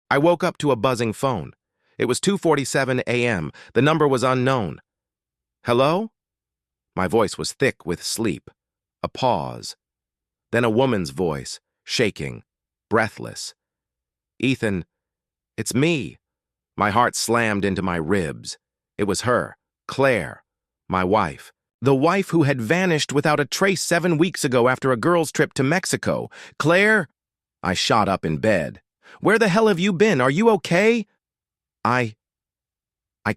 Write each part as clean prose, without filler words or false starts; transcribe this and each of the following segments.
I woke up to a buzzing phone. It was 2:47 a.m. The number was unknown. Hello? My voice was thick with sleep. A pause. Then a woman's voice, shaking, breathless. Ethan, it's me. My heart slammed into my ribs. It was her, Claire, my wife. The wife who had vanished without a trace 7 weeks ago after a girls' trip to Mexico. Claire? I shot up in bed. Where the hell have you been? Are you okay? I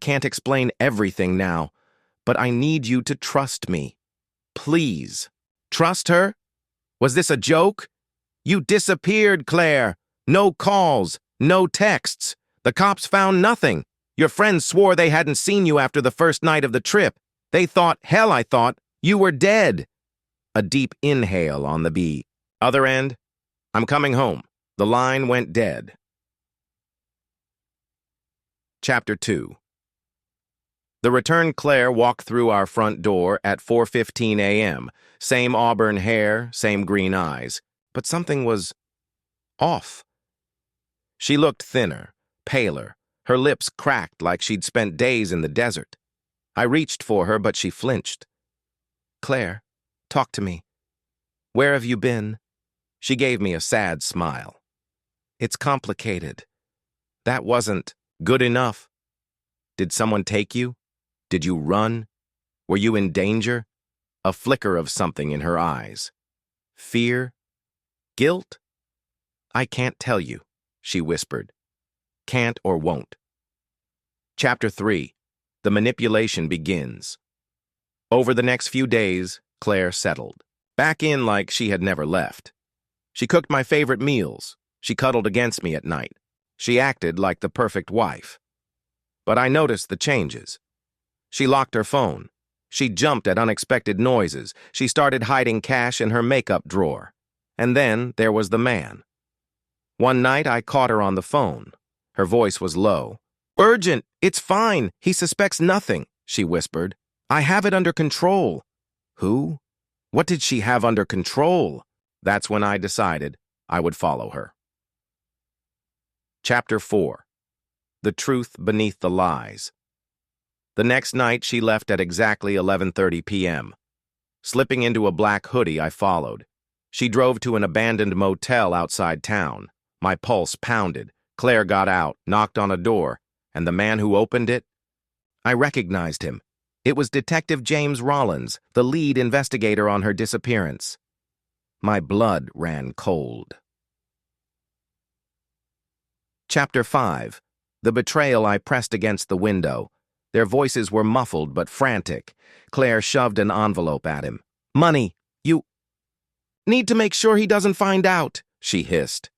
can't explain everything now, but I need you to trust me. Please. Trust her? Was this a joke? You disappeared, Claire. No calls, no texts. The cops found nothing. Your friends swore they hadn't seen you after the first night of the trip. They thought, hell, I thought, you were dead. A deep inhale on the other end. I'm coming home. The line went dead. Chapter 2. The returned Claire walked through our front door at 4:15 a.m. Same auburn hair, same green eyes. But something was off. She looked thinner, paler. Her lips cracked like she'd spent days in the desert. I reached for her, but she flinched. Claire, talk to me. Where have you been? She gave me a sad smile. It's complicated. That wasn't good enough. Did someone take you? Did you run? Were you in danger? A flicker of something in her eyes. Fear? Guilt? I can't tell you, she whispered. Can't or won't. Chapter 3. The manipulation begins. Over the next few days, Claire settled. Back in like she had never left. She cooked my favorite meals. She cuddled against me at night. She acted like the perfect wife. But I noticed the changes. She locked her phone. She jumped at unexpected noises. She started hiding cash in her makeup drawer. And then there was the man. One night I caught her on the phone. Her voice was low. Urgent! It's fine! He suspects nothing, she whispered. I have it under control. Who? What did she have under control? That's when I decided I would follow her. Chapter 4. The Truth Beneath the Lies. The next night she left at exactly 11:30 p.m. Slipping into a black hoodie, I followed. She drove to an abandoned motel outside town. My pulse pounded. Claire got out, knocked on a door, and the man who opened it? I recognized him. It was Detective James Rollins, the lead investigator on her disappearance. My blood ran cold. Chapter 5. The betrayal. I pressed against the window. Their voices were muffled but frantic. Claire shoved an envelope at him. Money, you need to make sure he doesn't find out, she hissed.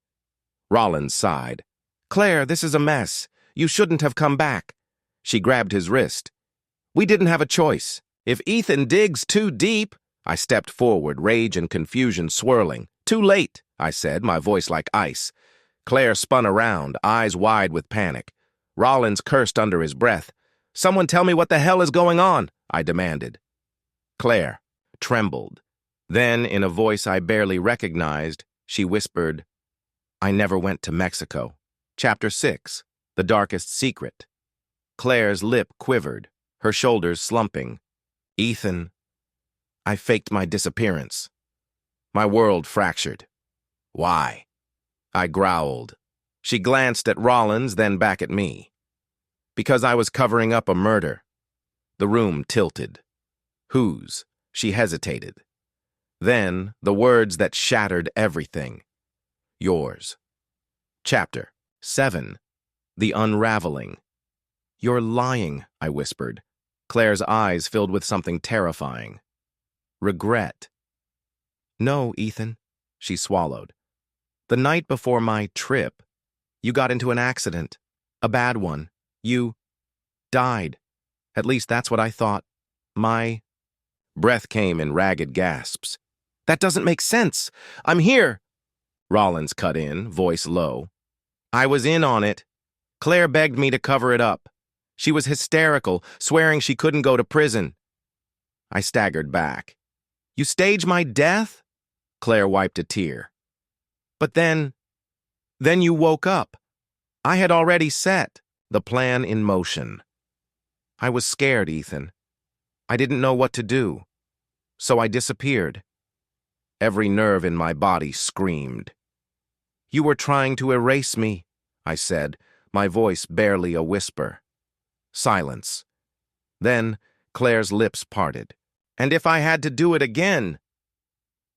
Rollins sighed. Claire, this is a mess. You shouldn't have come back. She grabbed his wrist. We didn't have a choice. If Ethan digs too deep, I stepped forward, rage and confusion swirling. Too late, I said, my voice like ice. Claire spun around, eyes wide with panic. Rollins cursed under his breath. Someone tell me what the hell is going on, I demanded. Claire trembled. Then, in a voice I barely recognized, she whispered, I never went to Mexico. Chapter 6. The Darkest Secret. Claire's lip quivered, her shoulders slumping. Ethan. I faked my disappearance. My world fractured. Why? I growled. She glanced at Rollins, then back at me. Because I was covering up a murder. The room tilted. Whose? She hesitated. Then, the words that shattered everything. Yours. Chapter 7. The Unraveling. You're lying, I whispered. Claire's eyes filled with something terrifying. Regret. No, Ethan, she swallowed. The night before my trip, you got into an accident. A bad one. You died. At least that's what I thought. My breath came in ragged gasps. That doesn't make sense. I'm here. Rollins cut in, voice low. I was in on it. Claire begged me to cover it up. She was hysterical, swearing she couldn't go to prison. I staggered back. You stage my death? Claire wiped a tear. But then you woke up. I had already set the plan in motion. I was scared, Ethan. I didn't know what to do, so I disappeared. Every nerve in my body screamed. You were trying to erase me, I said, my voice barely a whisper. Silence. Then Claire's lips parted. And if I had to do it again?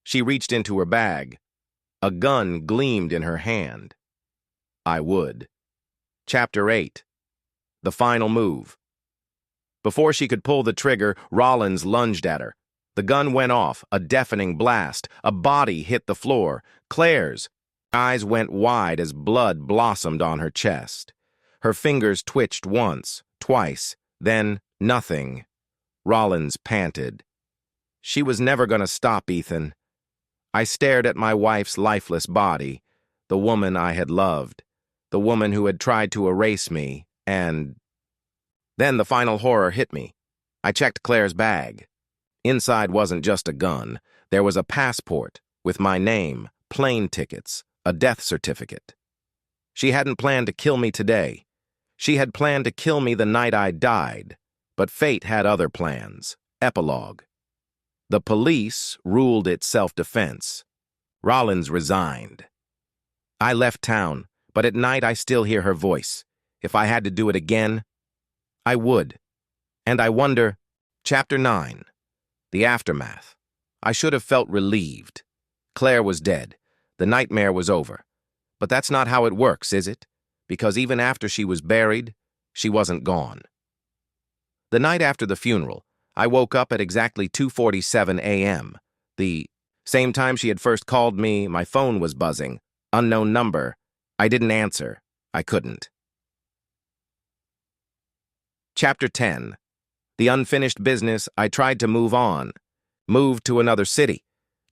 She reached into her bag. A gun gleamed in her hand. I would. Chapter 8. The Final Move. Before she could pull the trigger, Rollins lunged at her. The gun went off, a deafening blast. A body hit the floor. Claire's eyes went wide as blood blossomed on her chest. Her fingers twitched once, twice, then nothing. Rollins panted. She was never going to stop, Ethan. I stared at my wife's lifeless body, the woman I had loved, the woman who had tried to erase me, and... Then the final horror hit me. I checked Claire's bag. Inside wasn't just a gun. There was a passport with my name, plane tickets, a death certificate. She hadn't planned to kill me today. She had planned to kill me the night I died, but fate had other plans. Epilogue. The police ruled it self-defense. Rollins resigned. I left town, but at night I still hear her voice. If I had to do it again, I would. And I wonder, Chapter 9, the aftermath. I should have felt relieved. Claire was dead. The nightmare was over. But that's not how it works, is it? Because even after she was buried, she wasn't gone. The night after the funeral, I woke up at exactly 2:47 a.m. The same time she had first called me, my phone was buzzing. Unknown number. I didn't answer. I couldn't. Chapter 10. The unfinished business. I tried to move on. Moved to another city.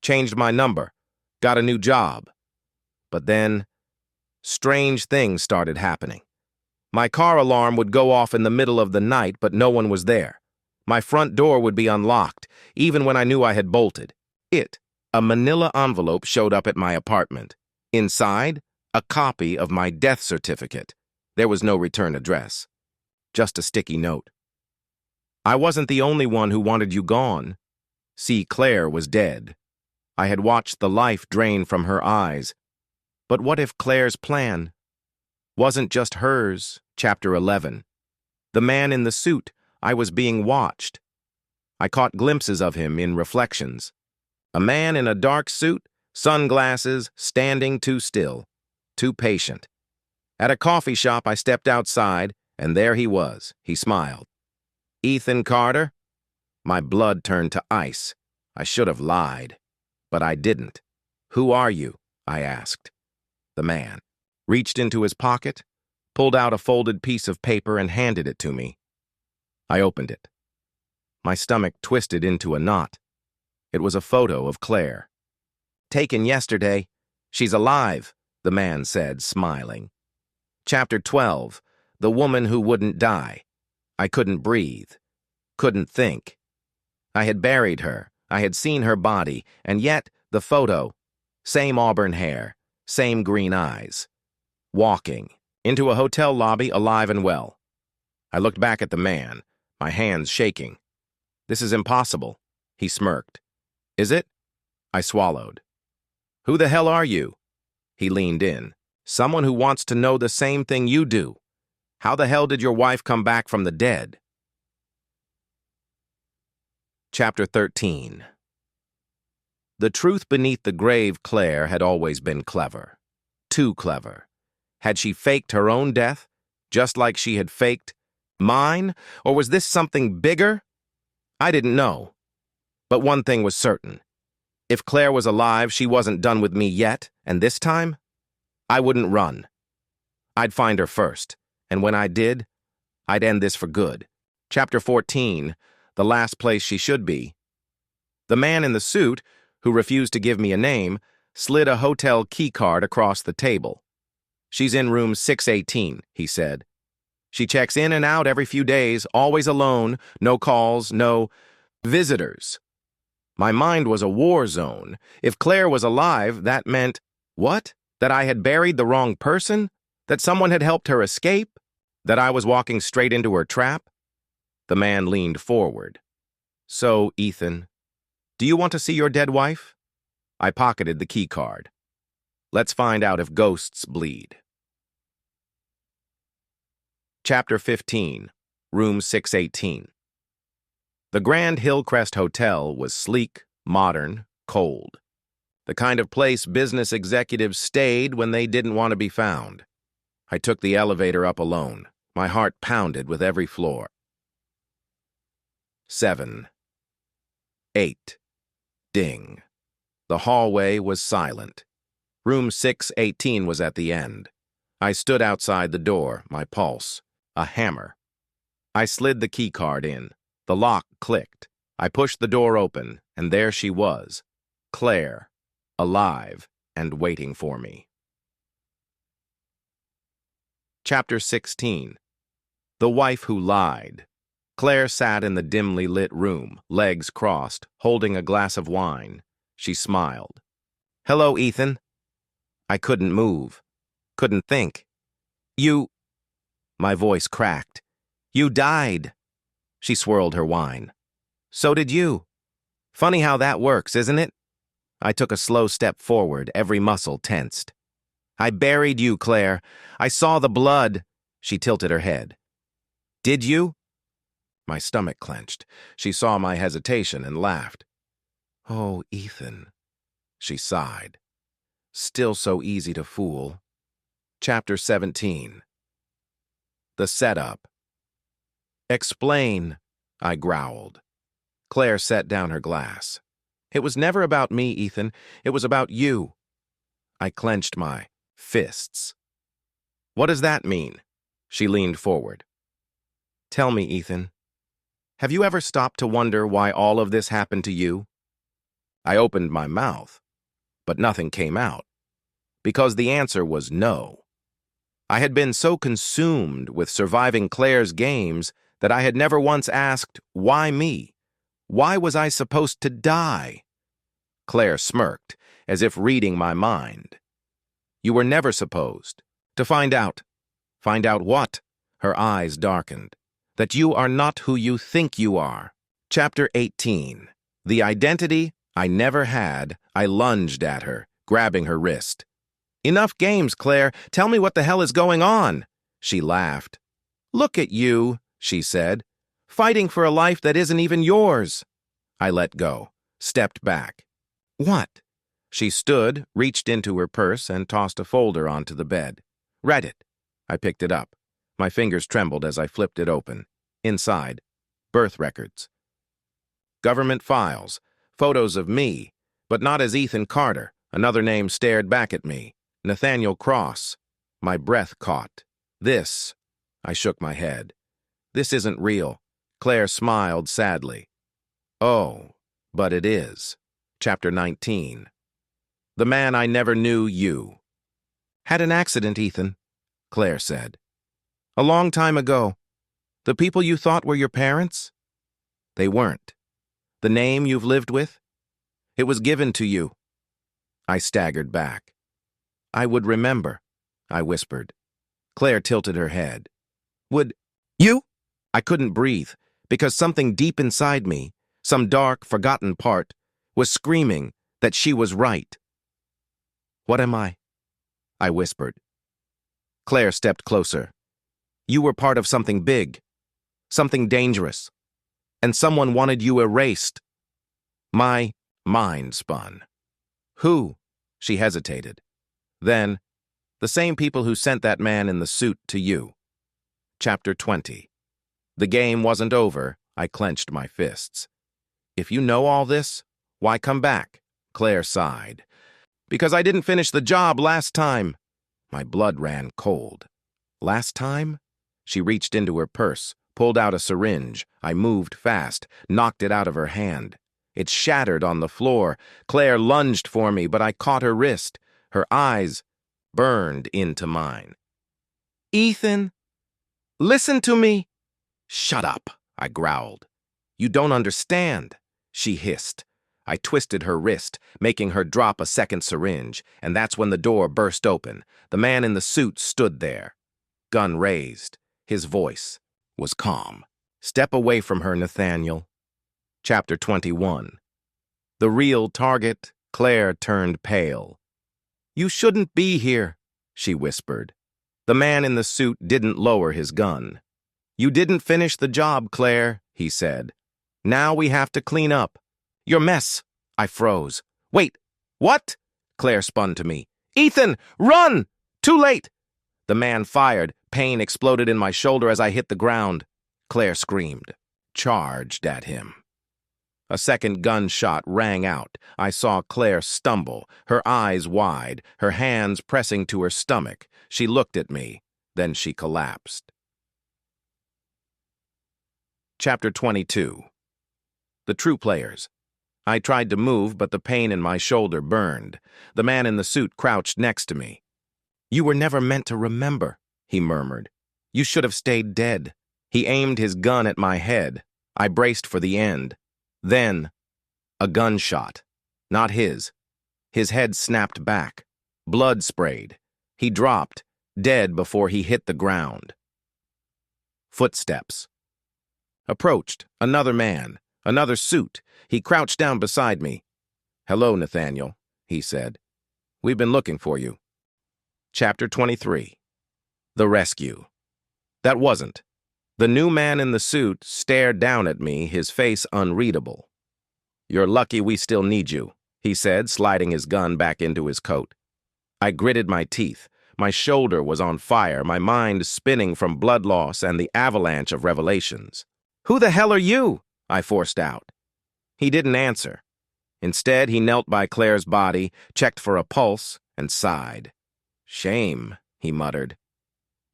Changed my number. Got a new job. But then, strange things started happening. My car alarm would go off in the middle of the night, but no one was there. My front door would be unlocked, even when I knew I had bolted. A manila envelope showed up at my apartment. Inside, a copy of my death certificate. There was no return address. Just a sticky note. I wasn't the only one who wanted you gone. See, Claire was dead. I had watched the life drain from her eyes. But what if Claire's plan wasn't just hers? Chapter 11. The man in the suit. I was being watched. I caught glimpses of him in reflections. A man in a dark suit, sunglasses, standing too still, too patient. At a coffee shop, I stepped outside, and there he was. He smiled. Ethan Carter? My blood turned to ice. I should have lied, but I didn't. Who are you? I asked. The man reached into his pocket, pulled out a folded piece of paper, and handed it to me. I opened it. My stomach twisted into a knot. It was a photo of Claire. Taken yesterday. She's alive, the man said, smiling. Chapter 12. The woman who wouldn't die. I couldn't breathe. Couldn't think. I had buried her. I had seen her body, and yet the photo. Same auburn hair. Same green eyes. Walking. Into a hotel lobby, alive and well. I looked back at the man, my hands shaking. This is impossible, he smirked. Is it? I swallowed. Who the hell are you? He leaned in. Someone who wants to know the same thing you do. How the hell did your wife come back from the dead? Chapter 13. The truth beneath the grave Claire had always been clever. Too clever. Had she faked her own death, just like she had faked mine, or was this something bigger? I didn't know. But one thing was certain. If Claire was alive, she wasn't done with me yet, and this time, I wouldn't run. I'd find her first, and when I did, I'd end this for good. Chapter 14, the last place she should be. The man in the suit, who refused to give me a name, slid a hotel keycard across the table. She's in room 618, he said. She checks in and out every few days, always alone, no calls, no visitors. My mind was a war zone. If Claire was alive, that meant, what? That I had buried the wrong person? That someone had helped her escape? That I was walking straight into her trap? The man leaned forward. So, Ethan, do you want to see your dead wife? I pocketed the key card. Let's find out if ghosts bleed. Chapter 15, Room 618. The Grand Hillcrest Hotel was sleek, modern, cold. The kind of place business executives stayed when they didn't want to be found. I took the elevator up alone. My heart pounded with every floor. 7. 8. Ding. The hallway was silent. Room 618 was at the end. I stood outside the door, my pulse, a hammer. I slid the key card in. The lock clicked. I pushed the door open, and there she was, Claire, alive and waiting for me. Chapter 16. The Wife Who Lied. Claire sat in the dimly lit room, legs crossed, holding a glass of wine. She smiled. Hello, Ethan. I couldn't move. Couldn't think. You... My voice cracked. You died. She swirled her wine. So did you. Funny how that works, isn't it? I took a slow step forward, every muscle tensed. I buried you, Claire. I saw the blood. She tilted her head. Did you? My stomach clenched. She saw my hesitation and laughed. Oh, Ethan. She sighed. Still so easy to fool. Chapter 17. The setup. Explain, I growled. Claire set down her glass. It was never about me, Ethan. It was about you. I clenched my fists. What does that mean? She leaned forward. Tell me, Ethan. Have you ever stopped to wonder why all of this happened to you? I opened my mouth, but nothing came out, because the answer was no. I had been so consumed with surviving Claire's games that I had never once asked, why me? Why was I supposed to die? Claire smirked, as if reading my mind. You were never supposed to find out. Find out what? Her eyes darkened. That you are not who you think you are. Chapter 18. The identity I never had. I lunged at her, grabbing her wrist. Enough games, Claire. Tell me what the hell is going on. She laughed. Look at you, she said, fighting for a life that isn't even yours. I let go, stepped back. What? She stood, reached into her purse, and tossed a folder onto the bed. Read it. I picked it up. My fingers trembled as I flipped it open. Inside, birth records. Government files, photos of me, but not as Ethan Carter. Another name stared back at me. Nathaniel Cross. My breath caught. This. I shook my head. This isn't real. Claire smiled sadly. Oh, but it is. Chapter 19. The man I never knew, you. Had an accident, Ethan, Claire said. A long time ago. The people you thought were your parents? They weren't. The name you've lived with? It was given to you. I staggered back. I would remember, I whispered. Claire tilted her head. Would you? I couldn't breathe, because something deep inside me, some dark, forgotten part, was screaming that she was right. What am I? I whispered. Claire stepped closer. You were part of something big, something dangerous, and someone wanted you erased. My mind spun. Who? She hesitated. Then, the same people who sent that man in the suit to you. Chapter 20. The game wasn't over. I clenched my fists. If you know all this, why come back? Claire sighed. Because I didn't finish the job last time. My blood ran cold. Last time? She reached into her purse, pulled out a syringe. I moved fast, knocked it out of her hand. It shattered on the floor. Claire lunged for me, but I caught her wrist. Her eyes burned into mine. Ethan, listen to me. Shut up, I growled. You don't understand, she hissed. I twisted her wrist, making her drop a second syringe, and that's when the door burst open. The man in the suit stood there, gun raised. His voice was calm. Step away from her, Nathaniel. Chapter 21. The real target. Claire turned pale. You shouldn't be here, she whispered. The man in the suit didn't lower his gun. You didn't finish the job, Claire, he said. Now we have to clean up. Your mess. I froze. Wait, what? Claire spun to me. Ethan, run! Too late! The man fired. Pain exploded in my shoulder as I hit the ground. Claire screamed, charged at him. A second gunshot rang out. I saw Claire stumble, her eyes wide, her hands pressing to her stomach. She looked at me, then she collapsed. Chapter 22. The true players. I tried to move, but the pain in my shoulder burned. The man in the suit crouched next to me. You were never meant to remember, he murmured. You should have stayed dead. He aimed his gun at my head. I braced for the end. Then, a gunshot. Not his. His head snapped back. Blood sprayed. He dropped, dead before he hit the ground. Footsteps. Approached. Another man. Another suit. He crouched down beside me. Hello, Nathaniel, he said. We've been looking for you. Chapter 23. The rescue. That wasn't. The new man in the suit stared down at me, his face unreadable. You're lucky we still need you, he said, sliding his gun back into his coat. I gritted my teeth. My shoulder was on fire, my mind spinning from blood loss and the avalanche of revelations. Who the hell are you? I forced out. He didn't answer. Instead, he knelt by Claire's body, checked for a pulse, and sighed. Shame, he muttered.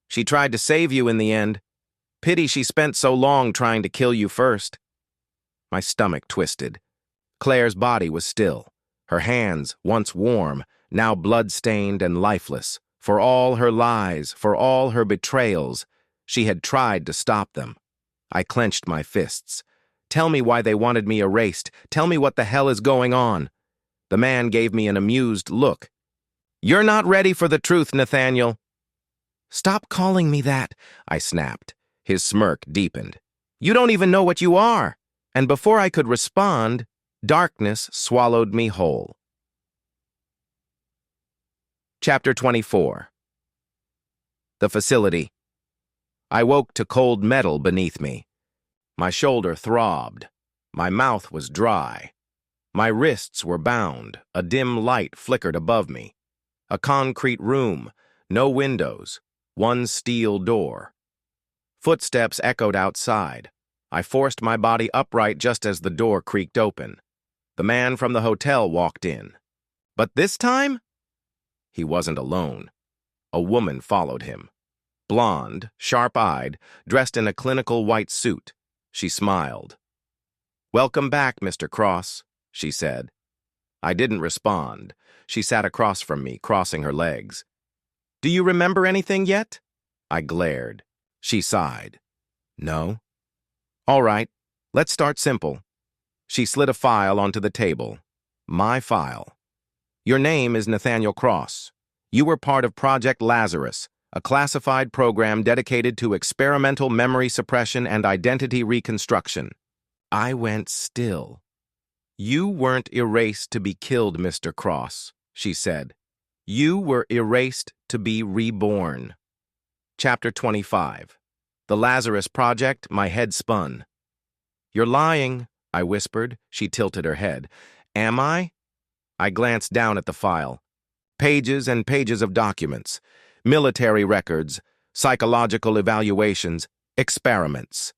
She tried to save you in the end. Pity she spent so long trying to kill you first. My stomach twisted. Claire's body was still. Her hands, once warm, now blood-stained and lifeless. For all her lies, for all her betrayals, she had tried to stop them. I clenched my fists. Tell me why they wanted me erased. Tell me what the hell is going on. The man gave me an amused look. You're not ready for the truth, Nathaniel. Stop calling me that, I snapped. His smirk deepened. You don't even know what you are. And before I could respond, darkness swallowed me whole. Chapter 24. The facility. I woke to cold metal beneath me. My shoulder throbbed. My mouth was dry. My wrists were bound. A dim light flickered above me. A concrete room, no windows, one steel door. Footsteps echoed outside. I forced my body upright just as the door creaked open. The man from the hotel walked in. But this time, he wasn't alone. A woman followed him. Blonde, sharp-eyed, dressed in a clinical white suit. She smiled. Welcome back, Mr. Cross, she said. I didn't respond. She sat across from me, crossing her legs. Do you remember anything yet? I glared. She sighed. No. All right, let's start simple. She slid a file onto the table. My file. Your name is Nathaniel Cross. You were part of Project Lazarus, a classified program dedicated to experimental memory suppression and identity reconstruction. I went still. You weren't erased to be killed, Mr. Cross, she said. You were erased to be reborn. Chapter 25. The Lazarus Project. My head spun. You're lying, I whispered. She tilted her head. Am I? I glanced down at the file. Pages and pages of documents. Military records, psychological evaluations, experiments.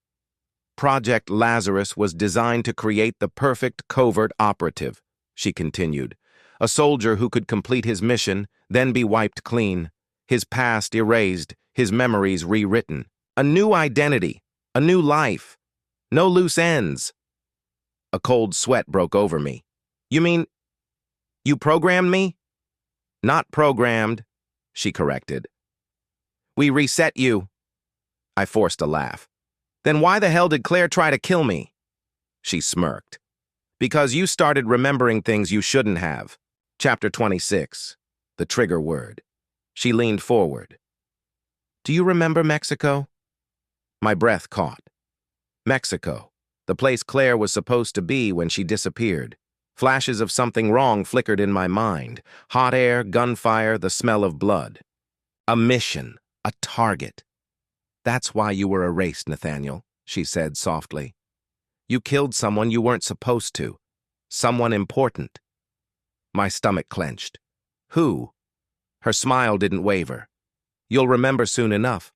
Project Lazarus was designed to create the perfect covert operative, she continued. A soldier who could complete his mission, then be wiped clean, his past erased, his memories rewritten. A new identity, a new life. No loose ends. A cold sweat broke over me. You mean, you programmed me? Not programmed, she corrected. We reset you. I forced a laugh. Then why the hell did Claire try to kill me? She smirked. Because you started remembering things you shouldn't have. Chapter 26. The trigger word. She leaned forward. Do you remember Mexico? My breath caught. Mexico. The place Claire was supposed to be when she disappeared. Flashes of something wrong flickered in my mind. Hot air, gunfire, the smell of blood. A mission. A target. That's why you were erased, Nathaniel, she said softly. You killed someone you weren't supposed to. Someone important. My stomach clenched. Who? Her smile didn't waver. You'll remember soon enough.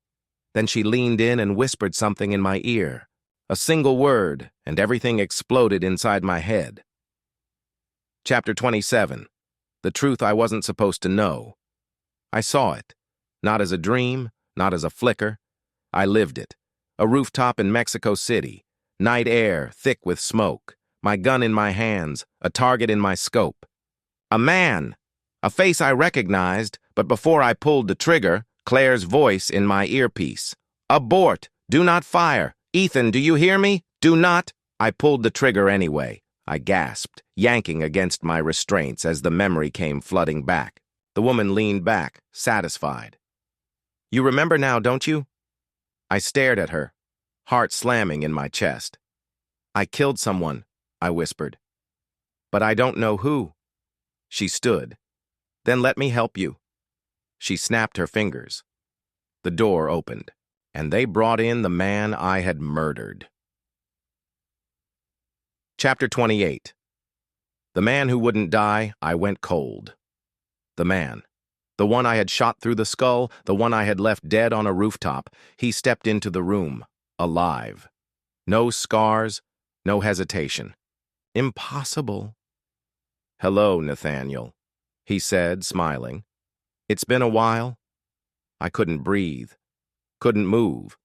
Then she leaned in and whispered something in my ear. A single word, and everything exploded inside my head. Chapter 27. The truth I wasn't supposed to know. I saw it. Not as a dream, not as a flicker. I lived it. A rooftop in Mexico City. Night air, thick with smoke. My gun in my hands, a target in my scope. A man! A face I recognized, but before I pulled the trigger, Claire's voice in my earpiece. Abort! Do not fire! Ethan, do you hear me? Do not! I pulled the trigger anyway. I gasped, yanking against my restraints as the memory came flooding back. The woman leaned back, satisfied. You remember now, don't you? I stared at her, heart slamming in my chest. I killed someone, I whispered. But I don't know who. She stood. Then let me help you. She snapped her fingers. The door opened, and they brought in the man I had murdered. Chapter 28. The man who wouldn't die, I went cold. The man. The one I had shot through the skull, the one I had left dead on a rooftop, he stepped into the room, alive. No scars, no hesitation. Impossible. Hello, Nathaniel, he said, smiling. It's been a while. I couldn't breathe, couldn't move,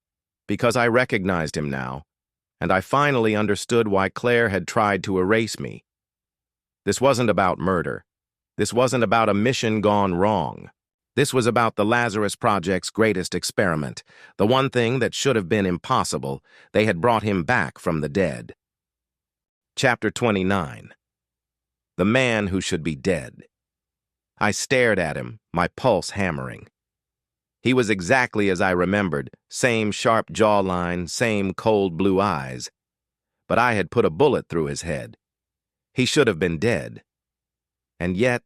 because I recognized him now, and I finally understood why Claire had tried to erase me. This wasn't about murder. This wasn't about a mission gone wrong. This was about the Lazarus Project's greatest experiment, the one thing that should have been impossible. They had brought him back from the dead. Chapter 29. The man who should be dead. I stared at him, my pulse hammering. He was exactly as I remembered, same sharp jawline, same cold blue eyes. But I had put a bullet through his head. He should have been dead. And yet,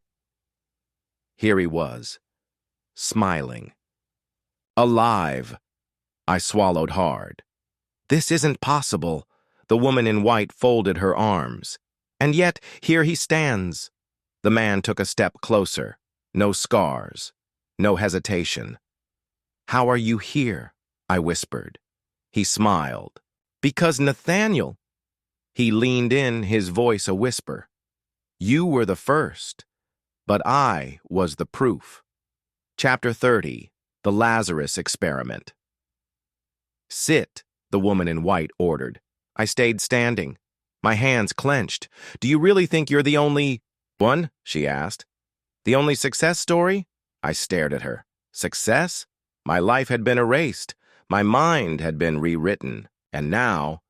here he was, smiling. Alive. I swallowed hard. This isn't possible. The woman in white folded her arms. And yet, here he stands. The man took a step closer. No scars. No hesitation. How are you here? I whispered. He smiled. Because Nathaniel. He leaned in, his voice a whisper. You were the first, but I was the proof. Chapter 30. The Lazarus Experiment. Sit, the woman in white ordered. I stayed standing. My hands clenched. Do you really think you're the only one? She asked. The only success story? I stared at her. Success? My life had been erased. My mind had been rewritten. And now,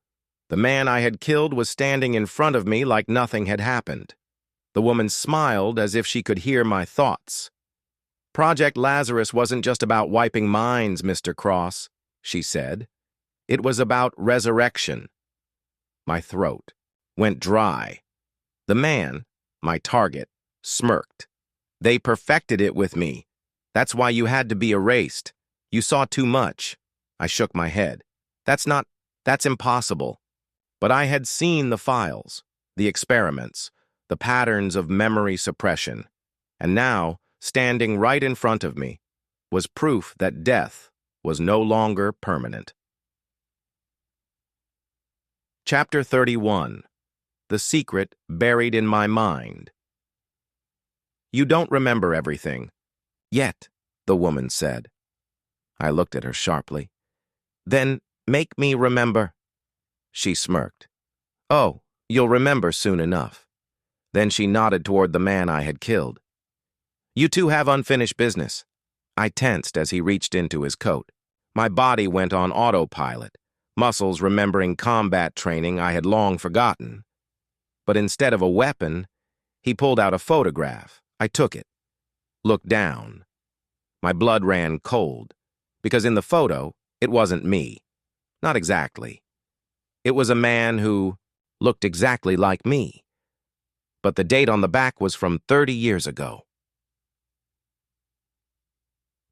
the man I had killed was standing in front of me like nothing had happened. The woman smiled as if she could hear my thoughts. Project Lazarus wasn't just about wiping minds, Mr. Cross, she said. It was about resurrection. My throat went dry. The man, my target, smirked. They perfected it with me. That's why you had to be erased. You saw too much. I shook my head. That's impossible. But I had seen the files, the experiments, the patterns of memory suppression. And now, standing right in front of me, was proof that death was no longer permanent. Chapter 31. The Secret Buried in My Mind. You don't remember everything. Yet, the woman said. I looked at her sharply. Then make me remember. She smirked. Oh, you'll remember soon enough. Then she nodded toward the man I had killed. You two have unfinished business. I tensed as he reached into his coat. My body went on autopilot, muscles remembering combat training I had long forgotten. But instead of a weapon, he pulled out a photograph. I took it, looked down. My blood ran cold, because in the photo, it wasn't me. Not exactly. It was a man who looked exactly like me. But the date on the back was from 30 years ago.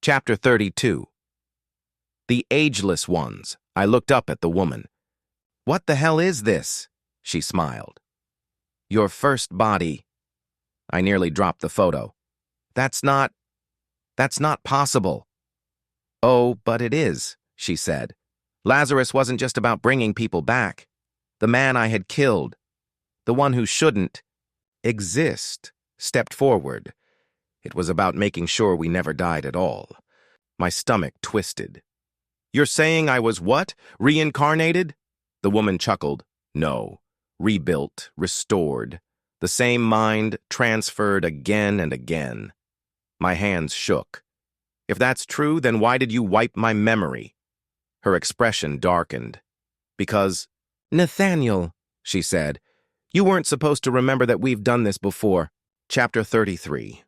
Chapter 32. The Ageless Ones. I looked up at the woman. "What the hell is this?" she smiled. "Your first body." I nearly dropped the photo. That's not possible." "Oh, but it is," she said. "Lazarus wasn't just about bringing people back. The man I had killed, the one who shouldn't exist, stepped forward. It was about making sure we never died at all." My stomach twisted. "You're saying I was what? Reincarnated?" The woman chuckled. "No. Rebuilt, restored. The same mind transferred again and again." My hands shook. "If that's true, then why did you wipe my memory?" Her expression darkened. "Because, Nathaniel," she said, "you weren't supposed to remember that we've done this before." Chapter 33.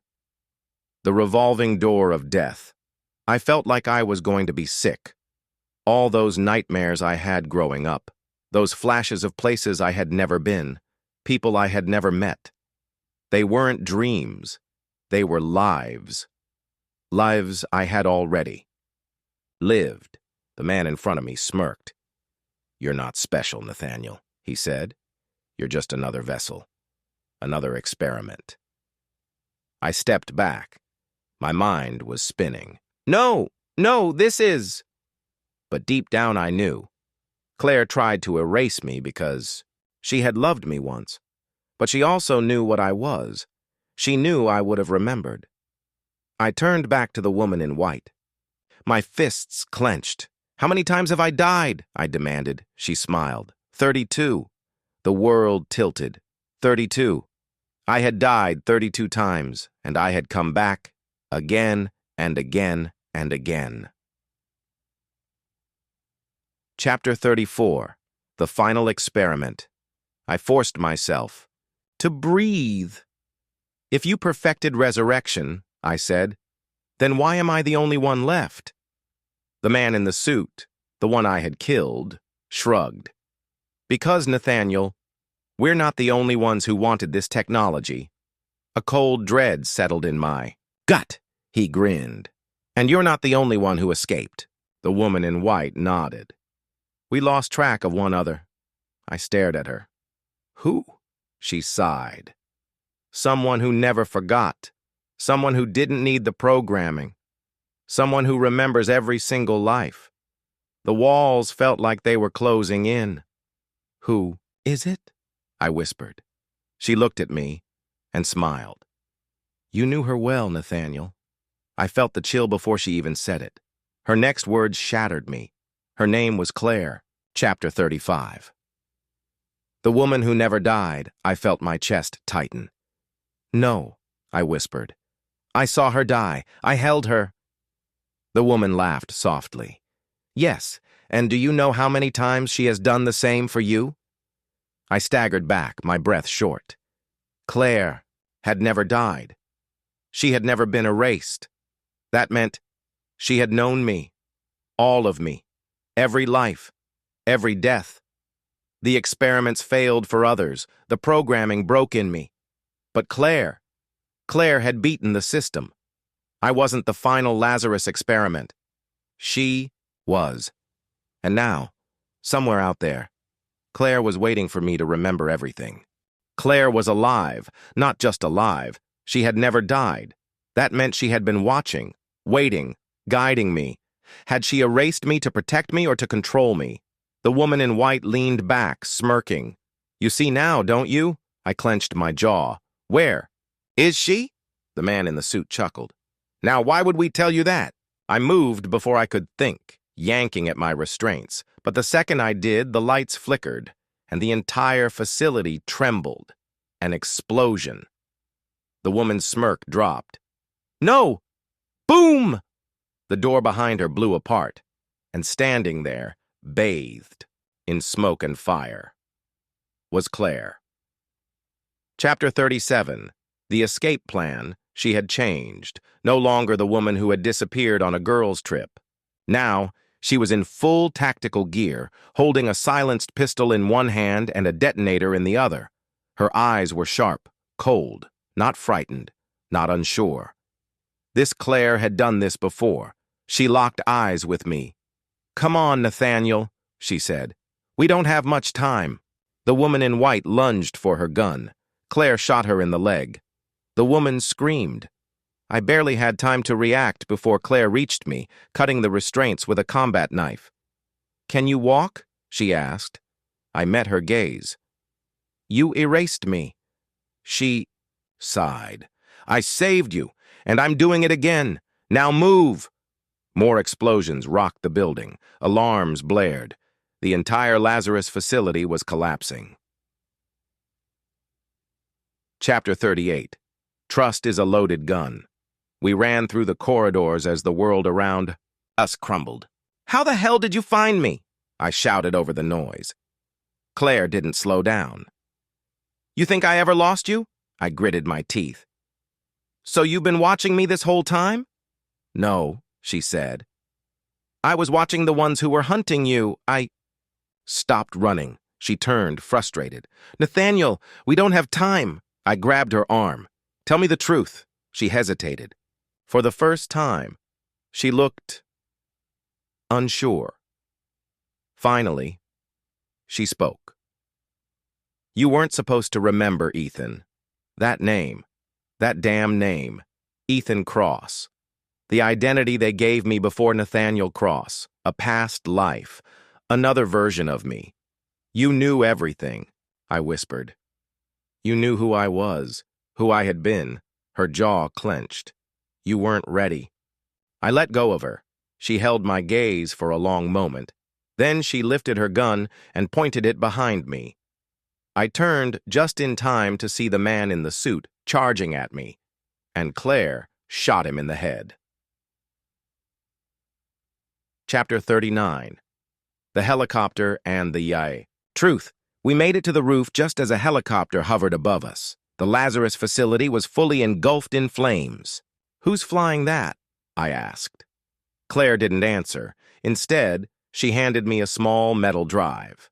The revolving door of death. I felt like I was going to be sick. All those nightmares I had growing up, those flashes of places I had never been, people I had never met. They weren't dreams. They were lives. Lives I had already lived. The man in front of me smirked. "You're not special, Nathaniel," he said. "You're just another vessel. Another experiment." I stepped back. My mind was spinning. No, this is... But deep down I knew. Claire tried to erase me because she had loved me once. But she also knew what I was. She knew I would have remembered. I turned back to the woman in white. My fists clenched. "How many times have I died?" I demanded. She smiled. 32. The world tilted. 32. I had died 32 times, and I had come back again and again and again. Chapter 34. The Final Experiment. I forced myself to breathe. "If you perfected resurrection," I said, "then why am I the only one left?" The man in the suit, the one I had killed, shrugged. "Because, Nathaniel, we're not the only ones who wanted this technology." A cold dread settled in my gut. He grinned. "And you're not the only one who escaped." The woman in white nodded. "We lost track of one other." I stared at her. "Who?" She sighed. "Someone who never forgot. Someone who didn't need the programming. Someone who remembers every single life. The walls felt like they were closing in." "Who is it?" I whispered. She looked at me and smiled. "You knew her well, Nathaniel." I felt the chill before she even said it. Her next words shattered me. Her name was Claire. Chapter 35. The woman who never died. I felt my chest tighten. "No," I whispered. "I saw her die. I held her." The woman laughed softly. "Yes, and do you know how many times she has done the same for you?" I staggered back, my breath short. Claire had never died. She had never been erased. That meant she had known me, all of me, every life, every death. The experiments failed for others. The programming broke in me. But Claire had beaten the system. I wasn't the final Lazarus experiment. She was. And now, somewhere out there, Claire was waiting for me to remember everything. Claire was alive, not just alive. She had never died. That meant she had been watching, waiting, guiding me. Had she erased me to protect me or to control me? The woman in white leaned back, smirking. "You see now, don't you?" I clenched my jaw. "Where? Is she?" The man in the suit chuckled. "Now, why would we tell you that?" I moved before I could think, yanking at my restraints. But the second I did, the lights flickered, and the entire facility trembled. An explosion. The woman's smirk dropped. "No!" Boom! The door behind her blew apart, and standing there, bathed in smoke and fire, was Claire. Chapter 37. The escape plan. She had changed. No longer the woman who had disappeared on a girls' trip. Now, she was in full tactical gear, holding a silenced pistol in one hand and a detonator in the other. Her eyes were sharp, cold, not frightened, not unsure. This Claire had done this before. She locked eyes with me. "Come on, Nathaniel," she said. "We don't have much time." The woman in white lunged for her gun. Claire shot her in the leg. The woman screamed. I barely had time to react before Claire reached me, cutting the restraints with a combat knife. "Can you walk?" she asked. I met her gaze. "You erased me." She sighed. "I saved you, and I'm doing it again. Now move!" More explosions rocked the building. Alarms blared. The entire Lazarus facility was collapsing. Chapter 38. Trust is a loaded gun. We ran through the corridors as the world around us crumbled. "How the hell did you find me?" I shouted over the noise. Claire didn't slow down. "You think I ever lost you?" I gritted my teeth. "So you've been watching me this whole time?" "No," she said. "I was watching the ones who were hunting you. I stopped running." She turned, frustrated. "Nathaniel, we don't have time." I grabbed her arm. "Tell me the truth." She hesitated. For the first time, she looked unsure. Finally, she spoke. "You weren't supposed to remember Ethan. That name, that damn name, Ethan Cross. The identity they gave me before Nathaniel Cross, a past life, another version of me. You knew everything," I whispered. "You knew who I was, who I had been." Her jaw clenched. "You weren't ready." I let go of her. She held my gaze for a long moment. Then she lifted her gun and pointed it behind me. I turned just in time to see the man in the suit charging at me, and Claire shot him in the head. Chapter 39. The helicopter and the yay. Truth, we made it to the roof just as a helicopter hovered above us. The Lazarus facility was fully engulfed in flames. "Who's flying that?" I asked. Claire didn't answer. Instead, she handed me a small metal drive.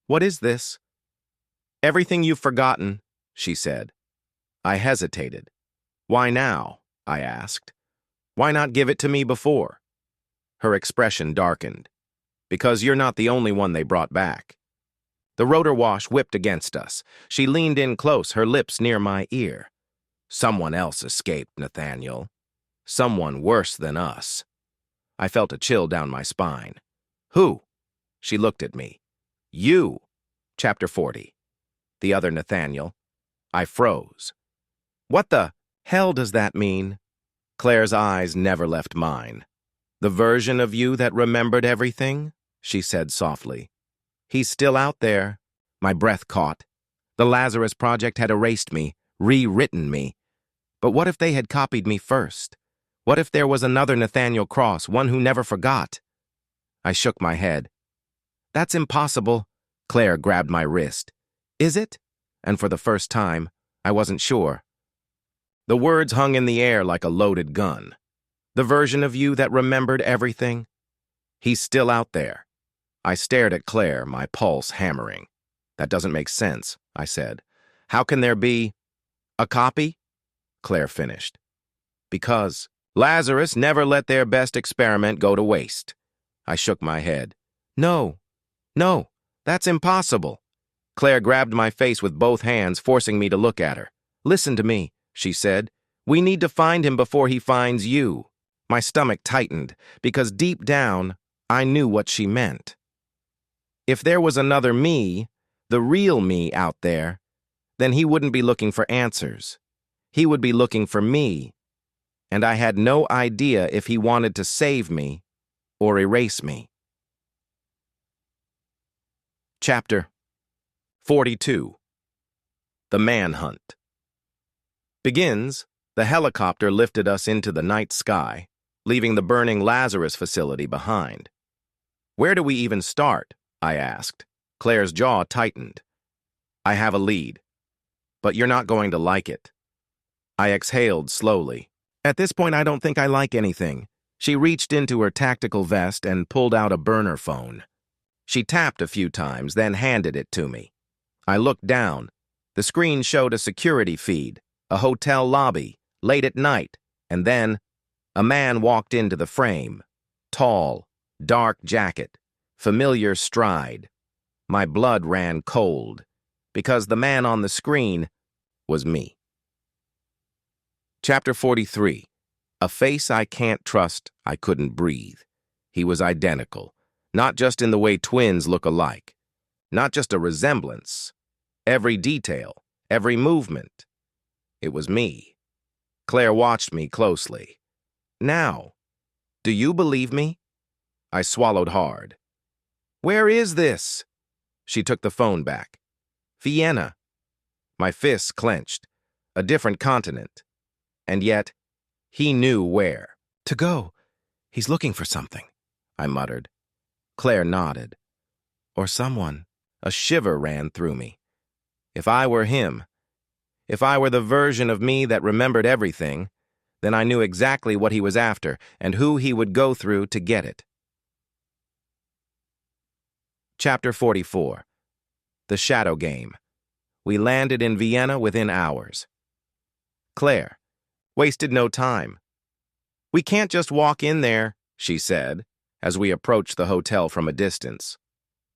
"What is this?" "Everything you've forgotten," she said. I hesitated. "Why now?" I asked. "Why not give it to me before?" Her expression darkened. "Because you're not the only one they brought back." The rotor wash whipped against us. She leaned in close, her lips near my ear. "Someone else escaped, Nathaniel. Someone worse than us." I felt a chill down my spine. "Who?" She looked at me. "You." Chapter 40. The other Nathaniel. I froze. "What the hell does that mean?" Claire's eyes never left mine. "The version of you that remembered everything?" she said softly. "He's still out there." My breath caught. The Lazarus Project had erased me, rewritten me. But what if they had copied me first? What if there was another Nathaniel Cross, one who never forgot? I shook my head. "That's impossible." Claire grabbed my wrist. "Is it?" And for the first time, I wasn't sure. The words hung in the air like a loaded gun. "The version of you that remembered everything?" "He's still out there." I stared at Claire, my pulse hammering. "That doesn't make sense," I said. "How can there be a copy?" Claire finished. "Because Lazarus never let their best experiment go to waste." I shook my head. No, that's impossible." Claire grabbed my face with both hands, forcing me to look at her. "Listen to me," she said. "We need to find him before he finds you." My stomach tightened, because deep down, I knew what she meant. If there was another me, the real me out there, then he wouldn't be looking for answers. He would be looking for me, and I had no idea if he wanted to save me or erase me. Chapter 42. The Manhunt. Begins, the helicopter lifted us into the night sky, leaving the burning Lazarus facility behind. "Where do we even start?" I asked. Claire's jaw tightened. "I have a lead." but you're not going to like it. I exhaled slowly. At this point, I don't think I like anything. She reached into her tactical vest and pulled out a burner phone. She tapped a few times, then handed it to me. I looked down. The screen showed a security feed, a hotel lobby, late at night, and then a man walked into the frame. Tall, dark jacket, familiar stride. My blood ran cold, because the man on the screen was me. Chapter 43. A face I can't trust, I couldn't breathe. He was identical, not just in the way twins look alike, not just a resemblance. Every detail, every movement. It was me. Claire watched me closely. Now, do you believe me? I swallowed hard. Where is this? She took the phone back. Vienna. My fists clenched. A different continent. And yet, he knew where. To go. He's looking for something, I muttered. Claire nodded. Or someone. A shiver ran through me. If I were him, if I were the version of me that remembered everything, then I knew exactly what he was after and who he would go through to get it. Chapter 44. The Shadow Game. We landed in Vienna within hours. Claire wasted no time. We can't just walk in there, she said, as we approached the hotel from a distance.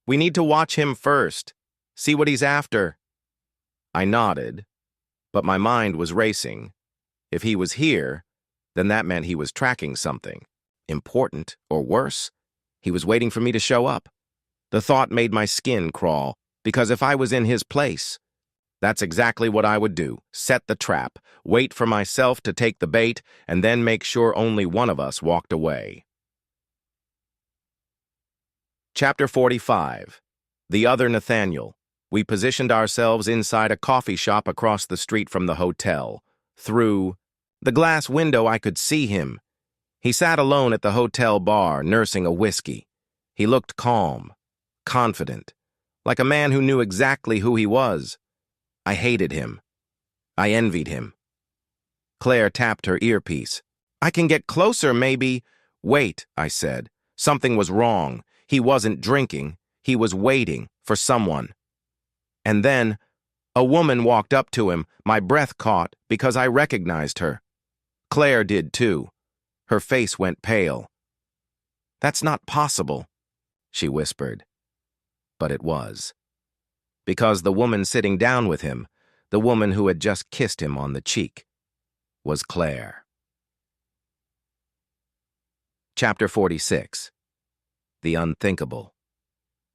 We need to watch him first, see what he's after. I nodded, but my mind was racing. If he was here, then that meant he was tracking something. Important, or worse, he was waiting for me to show up. The thought made my skin crawl, because if I was in his place, that's exactly what I would do. Set the trap, wait for myself to take the bait, and then make sure only one of us walked away. Chapter 45. The Other Nathaniel. We positioned ourselves inside a coffee shop across the street from the hotel. Through the glass window, I could see him. He sat alone at the hotel bar, nursing a whiskey. He looked calm, confident, like a man who knew exactly who he was. I hated him. I envied him. Claire tapped her earpiece. I can get closer, maybe. Wait, I said. Something was wrong. He wasn't drinking. He was waiting for someone. And then, a woman walked up to him. My breath caught because I recognized her. Claire did too. Her face went pale. That's not possible, she whispered. But it was. Because the woman sitting down with him, the woman who had just kissed him on the cheek, was Claire. Chapter 46. The Unthinkable.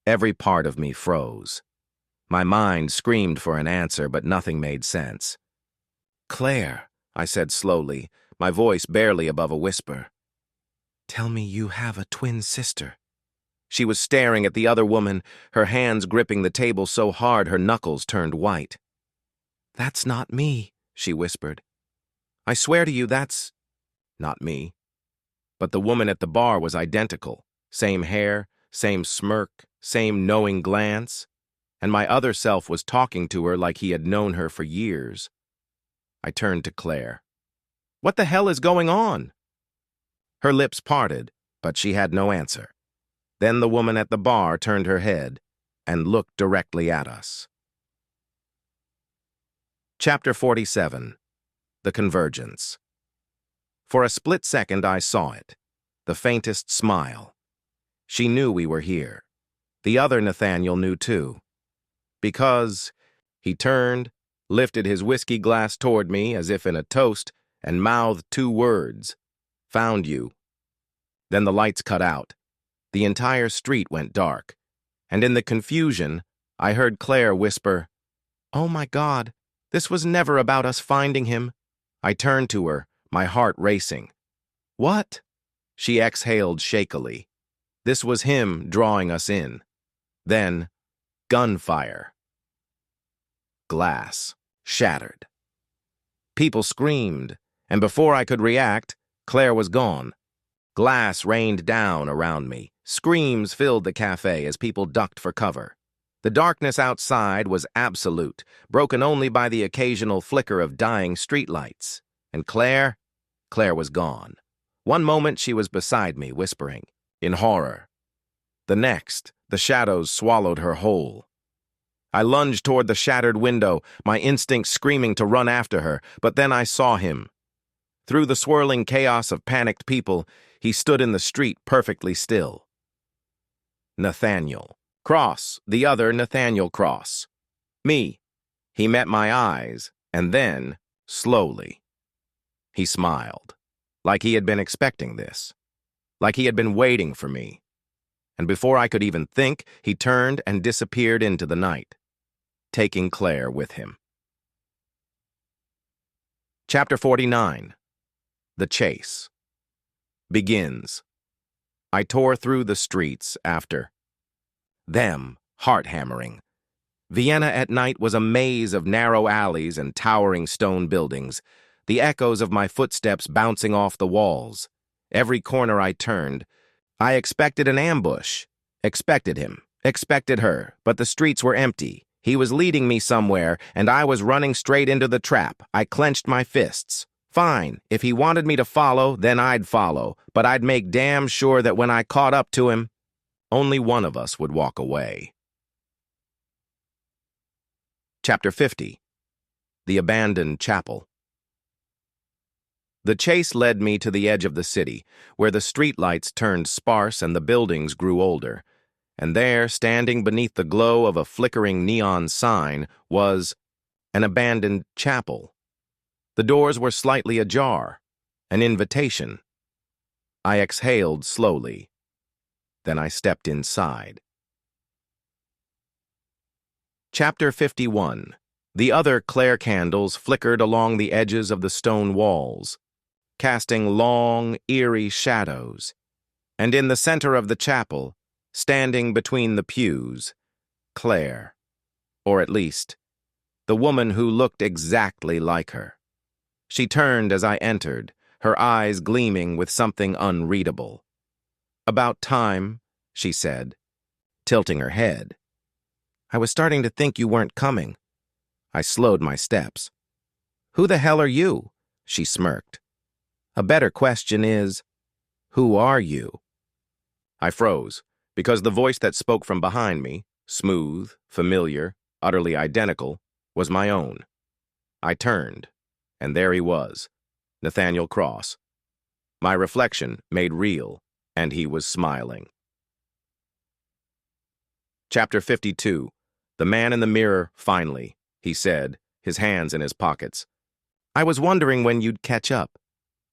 Every part of me froze. My mind screamed for an answer, but nothing made sense. Claire, I said slowly, my voice barely above a whisper. Tell me you have a twin sister. She was staring at the other woman, her hands gripping the table so hard her knuckles turned white. That's not me, she whispered. I swear to you that's not me. But the woman at the bar was identical. Same hair, same smirk, same knowing glance. And my other self was talking to her like he had known her for years. I turned to Claire. What the hell is going on? Her lips parted, but she had no answer. Then the woman at the bar turned her head and looked directly at us. Chapter 47. The Convergence. For a split second I saw it, the faintest smile. She knew we were here. The other Nathaniel knew too. Because he turned, lifted his whiskey glass toward me as if in a toast, and mouthed two words. Found you. Then the lights cut out. The entire street went dark. And in the confusion, I heard Claire whisper, Oh my God, this was never about us finding him. I turned to her, my heart racing. What? She exhaled shakily. This was him drawing us in. Then, gunfire. Glass shattered. People screamed, and before I could react, Claire was gone. Glass rained down around me. Screams filled the cafe as people ducked for cover. The darkness outside was absolute, broken only by the occasional flicker of dying streetlights. And Claire was gone. One moment she was beside me, whispering, in horror. The next, the shadows swallowed her whole. I lunged toward the shattered window, my instinct screaming to run after her, but then I saw him. Through the swirling chaos of panicked people, he stood in the street perfectly still. Nathaniel Cross, the other Nathaniel Cross. Me. He met my eyes, and then, slowly, he smiled, like he had been expecting this, like he had been waiting for me. And before I could even think, he turned and disappeared into the night, taking Claire with him. Chapter 49. The Chase begins. I tore through the streets after them, heart-hammering. Vienna at night was a maze of narrow alleys and towering stone buildings, the echoes of my footsteps bouncing off the walls. Every corner I turned, I expected an ambush. Expected him, expected her, but the streets were empty. He was leading me somewhere, and I was running straight into the trap. I clenched my fists. Fine, if he wanted me to follow, then I'd follow, but I'd make damn sure that when I caught up to him, only one of us would walk away. Chapter 50. The Abandoned Chapel. The chase led me to the edge of the city, where the streetlights turned sparse and the buildings grew older. And there, standing beneath the glow of a flickering neon sign, was an abandoned chapel. The doors were slightly ajar, an invitation. I exhaled slowly. Then I stepped inside. Chapter 51. The other Claire candles flickered along the edges of the stone walls, casting long, eerie shadows. And in the center of the chapel, standing between the pews, Claire, or at least, the woman who looked exactly like her. She turned as I entered, her eyes gleaming with something unreadable. "About time," she said, tilting her head. "I was starting to think you weren't coming." I slowed my steps. "Who the hell are you?" she smirked. "A better question is, who are you?" I froze, because the voice that spoke from behind me, smooth, familiar, utterly identical, was my own. I turned, and there he was, Nathaniel Cross. My reflection made real, and he was smiling. Chapter 52. The man in the mirror, finally, he said, his hands in his pockets. "I was wondering when you'd catch up."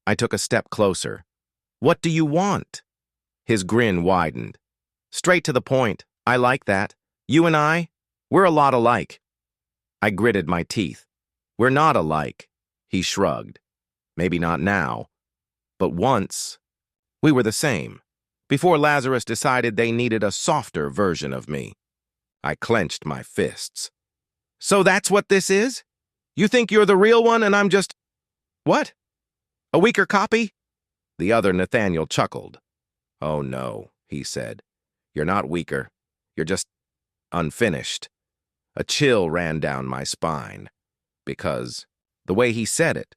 I took a step closer. "What do you want?" His grin widened. "Straight to the point. I like that. You and I, we're a lot alike." I gritted my teeth. "We're not alike," he shrugged. "Maybe not now. But once, we were the same. Before Lazarus decided they needed a softer version of me." I clenched my fists. "So that's what this is? You think you're the real one and I'm just... what? A weaker copy?" The other Nathaniel chuckled. "Oh no," he said. "You're not weaker. You're just unfinished." A chill ran down my spine, because the way he said it,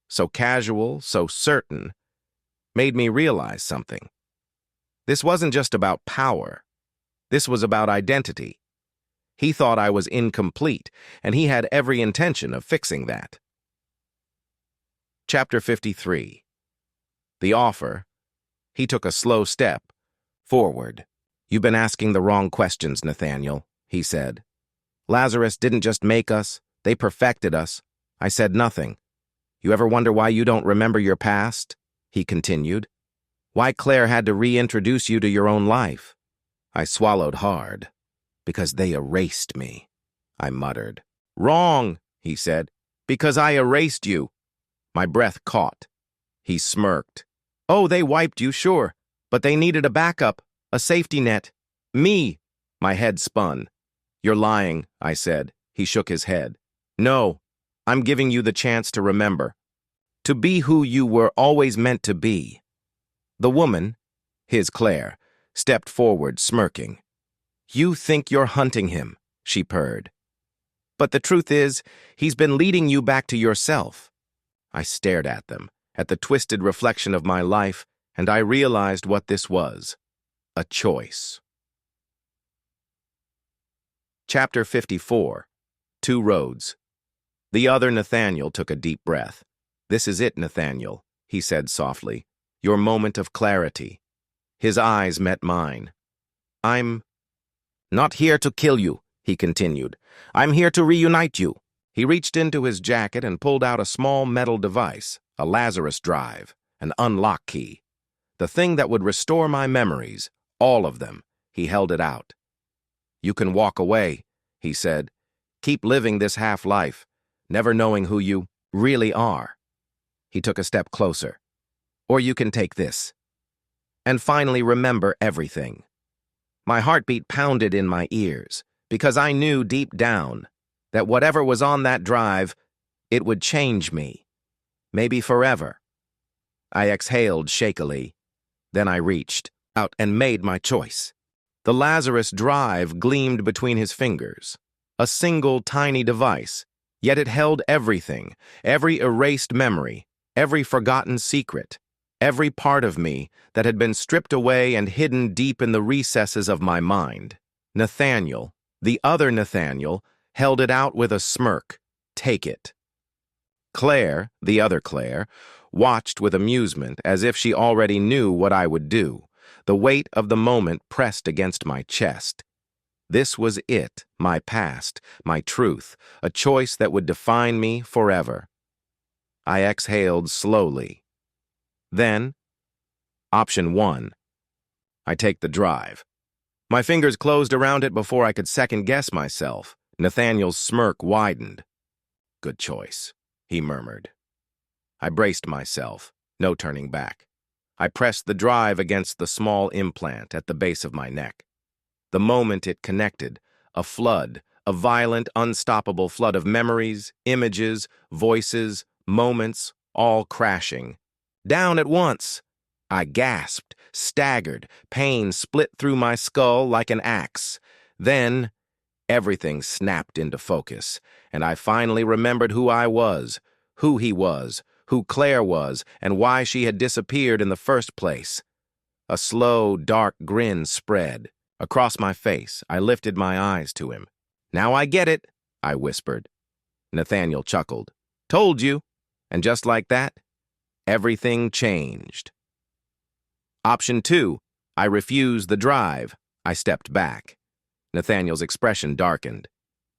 so casual, so certain, made me realize something. This wasn't just about power. This was about identity. He thought I was incomplete, and he had every intention of fixing that. Chapter 53. The offer. He took a slow step forward. "You've been asking the wrong questions, Nathaniel," he said. "Lazarus didn't just make us, they perfected us." I said nothing. "You ever wonder why you don't remember your past?" he continued. "Why Claire had to reintroduce you to your own life?" I swallowed hard. "Because they erased me," I muttered. "Wrong," he said. "Because I erased you." My breath caught. He smirked. "Oh, they wiped you, sure, but they needed a backup, a safety net. Me." My head spun. "You're lying," I said. He shook his head. "No, I'm giving you the chance to remember. To be who you were always meant to be." The woman, his Claire, stepped forward, smirking. You think you're hunting him, she purred. But the truth is, he's been leading you back to yourself. I stared at them, at the twisted reflection of my life, and I realized what this was. A choice. Chapter 54. Two Roads. The other Nathaniel took a deep breath. "This is it, Nathaniel," he said softly. "Your moment of clarity." His eyes met mine. "I'm not here to kill you," he continued. "I'm here to reunite you." He reached into his jacket and pulled out a small metal device, a Lazarus drive, an unlock key. The thing that would restore my memories, all of them. He held it out. "You can walk away," he said. "Keep living this half-life, never knowing who you really are." He took a step closer. "Or you can take this. And finally remember everything." My heartbeat pounded in my ears, because I knew deep down that whatever was on that drive, it would change me. Maybe forever. I exhaled shakily. Then I reached out and made my choice. The Lazarus drive gleamed between his fingers. A single tiny device, yet it held everything, every erased memory, every forgotten secret, every part of me that had been stripped away and hidden deep in the recesses of my mind. Nathaniel, the other Nathaniel, held it out with a smirk. "Take it." Claire, the other Claire, watched with amusement as if she already knew what I would do. The weight of the moment pressed against my chest. This was it, my past, my truth, a choice that would define me forever. I exhaled slowly. Then, option 1. I take the drive. My fingers closed around it before I could second-guess myself. Nathaniel's smirk widened. "Good choice," he murmured. I braced myself, no turning back. I pressed the drive against the small implant at the base of my neck. The moment it connected, a flood, a violent, unstoppable flood of memories, images, voices, moments, all crashing. Down at once! I gasped, staggered, pain split through my skull like an axe. Then, everything snapped into focus, and I finally remembered who I was, who he was, who Claire was, and why she had disappeared in the first place. A slow, dark grin spread. Across my face, I lifted my eyes to him. "Now I get it," I whispered. Nathaniel chuckled. "Told you." And just like that, everything changed. Option 2, I refused the drive. I stepped back. Nathaniel's expression darkened.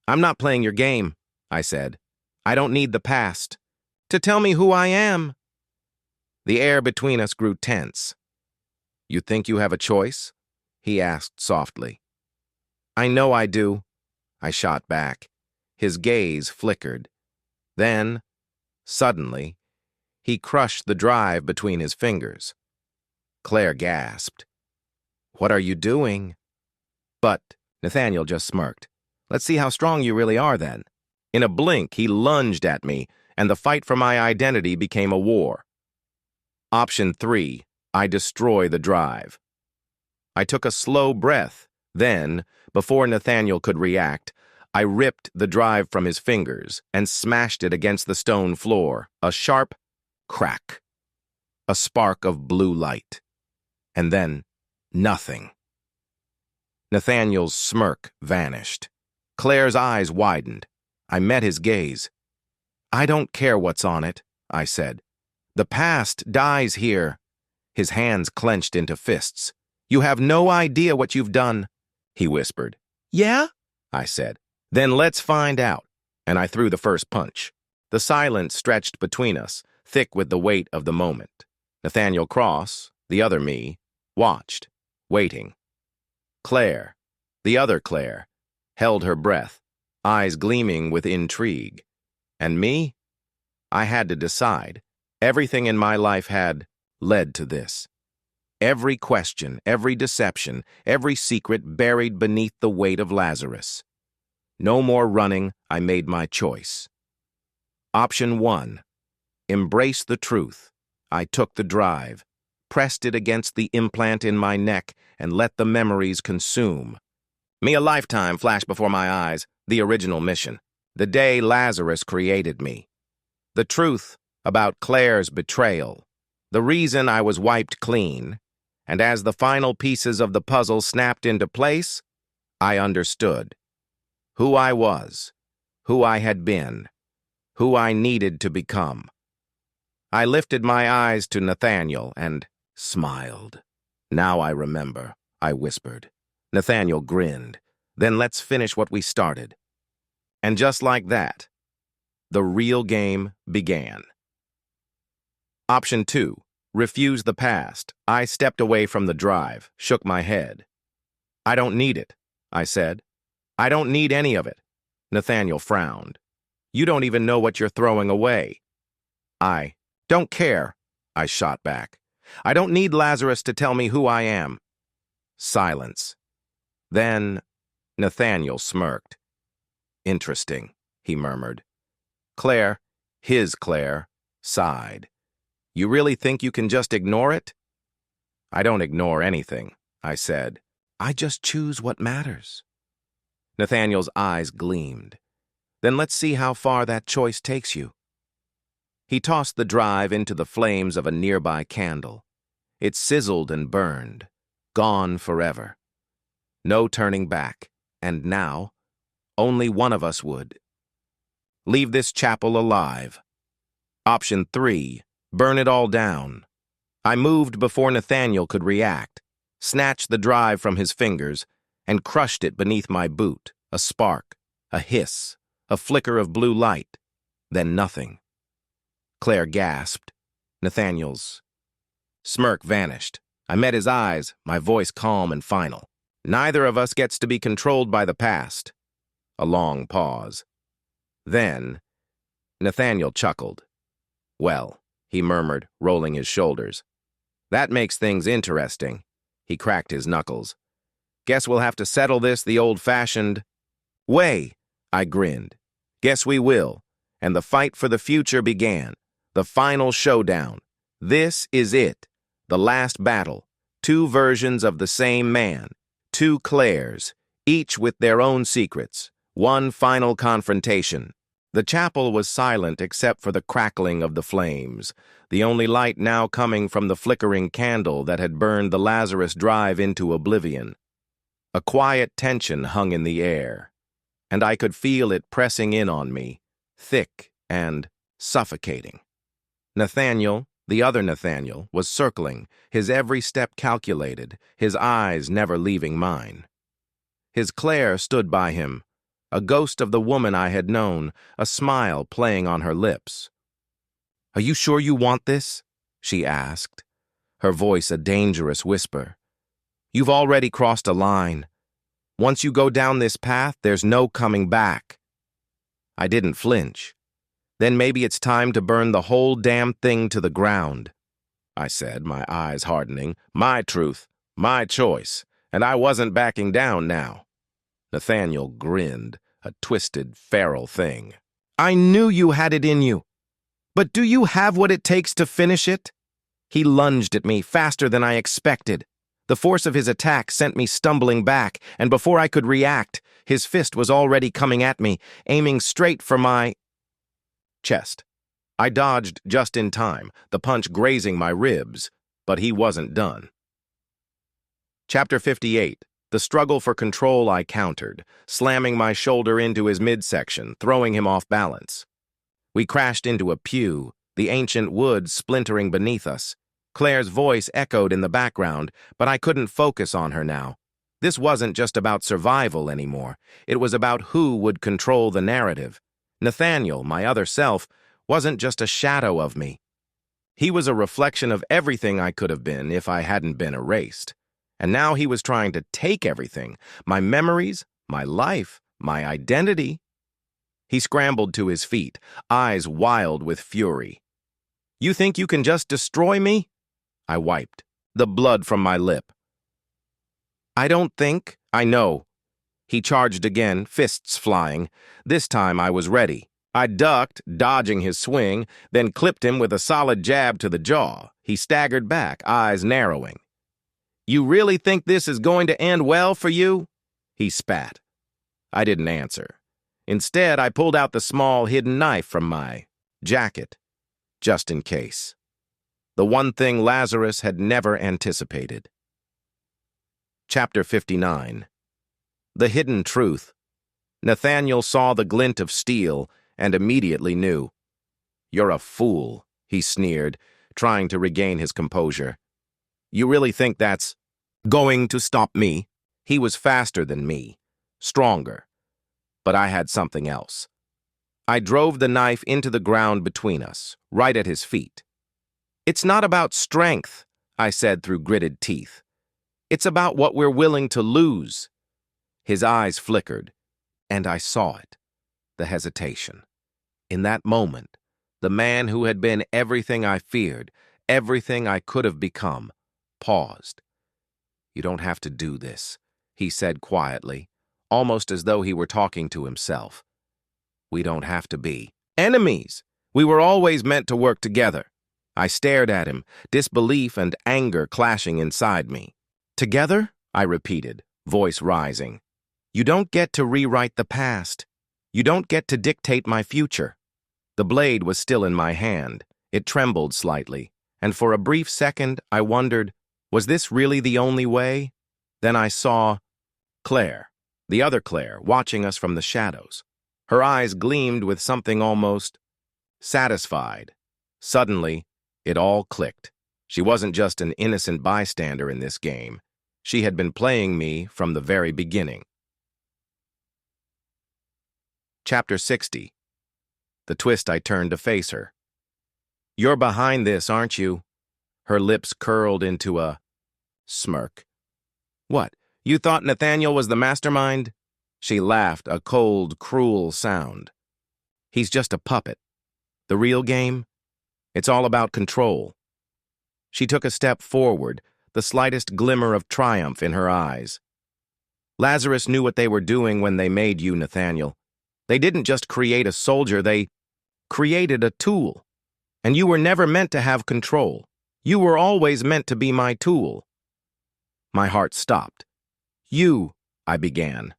"I'm not playing your game," I said. "I don't need the past to tell me who I am." The air between us grew tense. "You think you have a choice?" he asked softly. "I know I do," I shot back. His gaze flickered. Then, suddenly, he crushed the drive between his fingers. Claire gasped. "What are you doing?" "But," Nathaniel just smirked. "Let's see how strong you really are then." In a blink, he lunged at me, and the fight for my identity became a war. Option 3, I destroy the drive. I took a slow breath. Then, before Nathaniel could react, I ripped the drive from his fingers and smashed it against the stone floor. A sharp crack. A spark of blue light. And then, nothing. Nathaniel's smirk vanished. Claire's eyes widened. I met his gaze. "I don't care what's on it," I said. "The past dies here." His hands clenched into fists. "You have no idea what you've done," he whispered. "Yeah?" I said. "Then let's find out." And I threw the first punch. The silence stretched between us, thick with the weight of the moment. Nathaniel Cross, the other me, watched, waiting. Claire, the other Claire, held her breath, eyes gleaming with intrigue. And me? I had to decide. Everything in my life had led to this. Every question, every deception, every secret buried beneath the weight of Lazarus. No more running, I made my choice. Option 1. Embrace the truth. I took the drive, pressed it against the implant in my neck, and let the memories consume. A lifetime flashed before my eyes, the original mission, the day Lazarus created me. The truth about Claire's betrayal, the reason I was wiped clean, and as the final pieces of the puzzle snapped into place, I understood who I was, who I had been, who I needed to become. I lifted my eyes to Nathaniel and smiled. "Now I remember," I whispered. Nathaniel grinned. "Then let's finish what we started." And just like that, the real game began. Option 2, refuse the past. I stepped away from the drive, shook my head. "I don't need it," I said. "I don't need any of it." Nathaniel frowned. "You don't even know what you're throwing away." "I don't care," I shot back. "I don't need Lazarus to tell me who I am." Silence. Then Nathaniel smirked. "Interesting," he murmured. Claire, his Claire, sighed. "You really think you can just ignore it?" "I don't ignore anything," I said. "I just choose what matters." Nathaniel's eyes gleamed. "Then let's see how far that choice takes you." He tossed the drive into the flames of a nearby candle. It sizzled and burned, gone forever. No turning back, and now, only one of us would. Leave this chapel alive. Option 3, burn it all down. I moved before Nathaniel could react, snatched the drive from his fingers, and crushed it beneath my boot. A spark, a hiss, a flicker of blue light, then nothing. Claire gasped. Nathaniel's smirk vanished. I met his eyes, my voice calm and final. "Neither of us gets to be controlled by the past." A long pause. Then, Nathaniel chuckled. "Well," he murmured, rolling his shoulders. "That makes things interesting." He cracked his knuckles. "Guess we'll have to settle this the old-fashioned way." I grinned. "Guess we will." And the fight for the future began. The final showdown. This is it. The last battle. Two versions of the same man. Two Claires, each with their own secrets. One final confrontation. The chapel was silent except for the crackling of the flames, the only light now coming from the flickering candle that had burned the Lazarus drive into oblivion. A quiet tension hung in the air, and I could feel it pressing in on me, thick and suffocating. Nathaniel, the other Nathaniel, was circling, his every step calculated, his eyes never leaving mine. His Claire stood by him, a ghost of the woman I had known, a smile playing on her lips. "Are you sure you want this?" she asked, her voice a dangerous whisper. "You've already crossed a line. Once you go down this path, there's no coming back." I didn't flinch. "Then maybe it's time to burn the whole damn thing to the ground," I said, my eyes hardening. "My truth, my choice, and I wasn't backing down now." Nathaniel grinned, a twisted, feral thing. "I knew you had it in you. But do you have what it takes to finish it?" He lunged at me faster than I expected. The force of his attack sent me stumbling back, and before I could react, his fist was already coming at me, aiming straight for my chest. I dodged just in time, the punch grazing my ribs, but he wasn't done. Chapter 58. The struggle for control I countered, slamming my shoulder into his midsection, throwing him off balance. We crashed into a pew, the ancient wood splintering beneath us. Claire's voice echoed in the background, but I couldn't focus on her now. This wasn't just about survival anymore. It was about who would control the narrative. Nathaniel, my other self, wasn't just a shadow of me. He was a reflection of everything I could have been if I hadn't been erased. And now he was trying to take everything, my memories, my life, my identity. He scrambled to his feet, eyes wild with fury. "You think you can just destroy me?" I wiped, the blood from my lip. "I don't think, I know." He charged again, fists flying. This time I was ready. I ducked, dodging his swing, then clipped him with a solid jab to the jaw. He staggered back, eyes narrowing. "You really think this is going to end well for you?" He spat. I didn't answer. Instead, I pulled out the small hidden knife from my jacket, just in case. The one thing Lazarus had never anticipated. Chapter 59. The Hidden Truth. Nathaniel saw the glint of steel and immediately knew. "You're a fool," he sneered, trying to regain his composure. "You really think that's going to stop me?" He was faster than me, stronger, but I had something else. I drove the knife into the ground between us, right at his feet. "It's not about strength," I said through gritted teeth. "It's about what we're willing to lose." His eyes flickered, and I saw it, the hesitation. In that moment, the man who had been everything I feared, everything I could have become, paused. "You don't have to do this," he said quietly, almost as though he were talking to himself. "We don't have to be enemies. We were always meant to work together." I stared at him, disbelief and anger clashing inside me. "Together?" I repeated, voice rising. "You don't get to rewrite the past. You don't get to dictate my future." The blade was still in my hand. It trembled slightly, and for a brief second I wondered, was this really the only way? Then I saw Claire, the other Claire, watching us from the shadows. Her eyes gleamed with something almost satisfied. Suddenly, it all clicked. She wasn't just an innocent bystander in this game. She had been playing me from the very beginning. Chapter 60. The twist I turned to face her. "You're behind this, aren't you?" Her lips curled into a smirk. "What, you thought Nathaniel was the mastermind?" She laughed, a cold, cruel sound. "He's just a puppet. The real game? It's all about control." She took a step forward, the slightest glimmer of triumph in her eyes. "Lazarus knew what they were doing when they made you, Nathaniel. They didn't just create a soldier, they created a tool. And you were never meant to have control. You were always meant to be my tool." My heart stopped. "You," I began,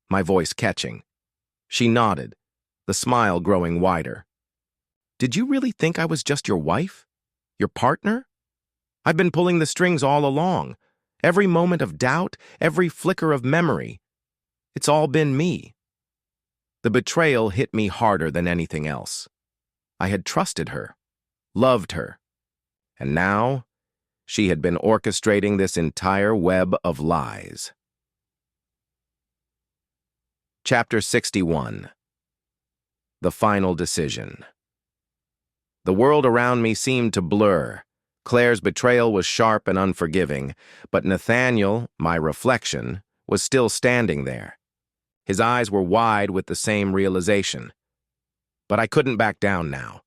my voice catching. She nodded, the smile growing wider. "Did you really think I was just your wife? Your partner? I've been pulling the strings all along. Every moment of doubt, every flicker of memory. It's all been me." The betrayal hit me harder than anything else. I had trusted her, loved her, and now she had been orchestrating this entire web of lies. Chapter 61. The Final Decision. The world around me seemed to blur. Claire's betrayal was sharp and unforgiving, but Nathaniel, my reflection, was still standing there. His eyes were wide with the same realization. But I couldn't back down now,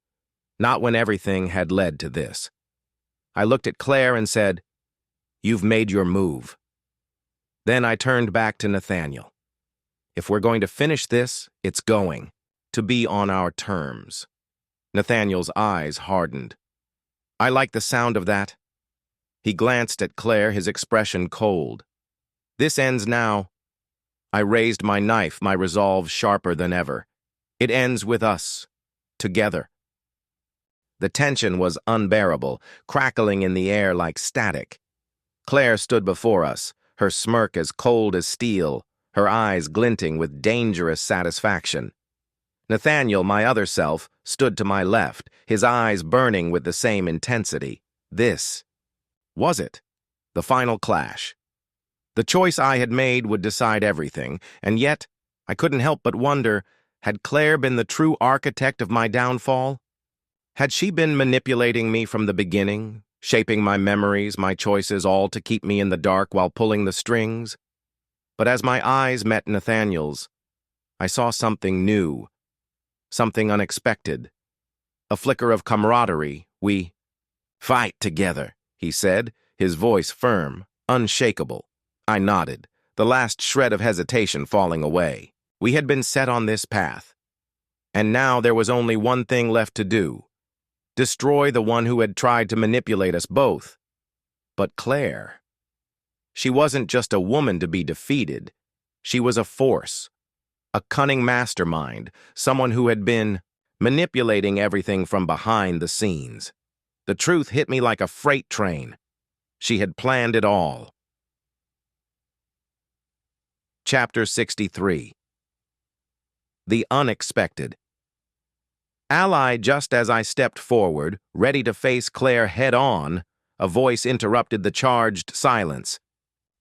not when everything had led to this. I looked at Claire and said, "You've made your move." Then I turned back to Nathaniel. "If we're going to finish this, it's going to be on our terms." Nathaniel's eyes hardened. "I like the sound of that." He glanced at Claire, his expression cold. "This ends now." I raised my knife, my resolve sharper than ever. "It ends with us, together." The tension was unbearable, crackling in the air like static. Claire stood before us, her smirk as cold as steel, her eyes glinting with dangerous satisfaction. Nathaniel, my other self, stood to my left, his eyes burning with the same intensity. This was it, the final clash. The choice I had made would decide everything, and yet I couldn't help but wonder, had Claire been the true architect of my downfall? Had she been manipulating me from the beginning, shaping my memories, my choices, all to keep me in the dark while pulling the strings? But as my eyes met Nathaniel's, I saw something new, something unexpected. A flicker of camaraderie. "We fight together," he said, his voice firm, unshakable. I nodded, the last shred of hesitation falling away. We had been set on this path. And now there was only one thing left to do. Destroy the one who had tried to manipulate us both. But Claire. She wasn't just a woman to be defeated. She was a force, a cunning mastermind, someone who had been manipulating everything from behind the scenes. The truth hit me like a freight train. She had planned it all. Chapter 63. The Unexpected. Ally, just as I stepped forward, ready to face Claire head-on, a voice interrupted the charged silence.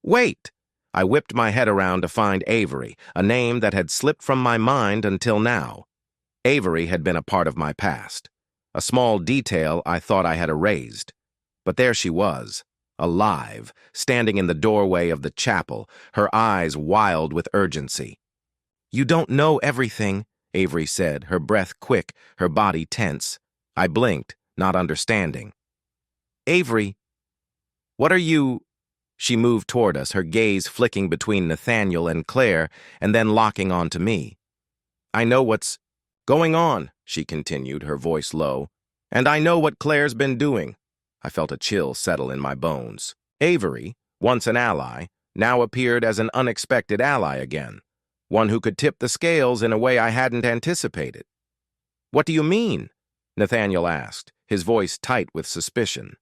"Wait!" I whipped my head around to find Avery, a name that had slipped from my mind until now. Avery had been a part of my past, a small detail I thought I had erased. But there she was, alive, standing in the doorway of the chapel, her eyes wild with urgency. "You don't know everything," Avery said, her breath quick, her body tense. I blinked, not understanding. "Avery, what are you—" She moved toward us, her gaze flicking between Nathaniel and Claire, and then locking onto me. "I know what's going on," she continued, her voice low. "And I know what Claire's been doing." I felt a chill settle in my bones. Avery, once an ally, now appeared as an unexpected ally again, one who could tip the scales in a way I hadn't anticipated. "What do you mean?" Nathaniel asked, his voice tight with suspicion.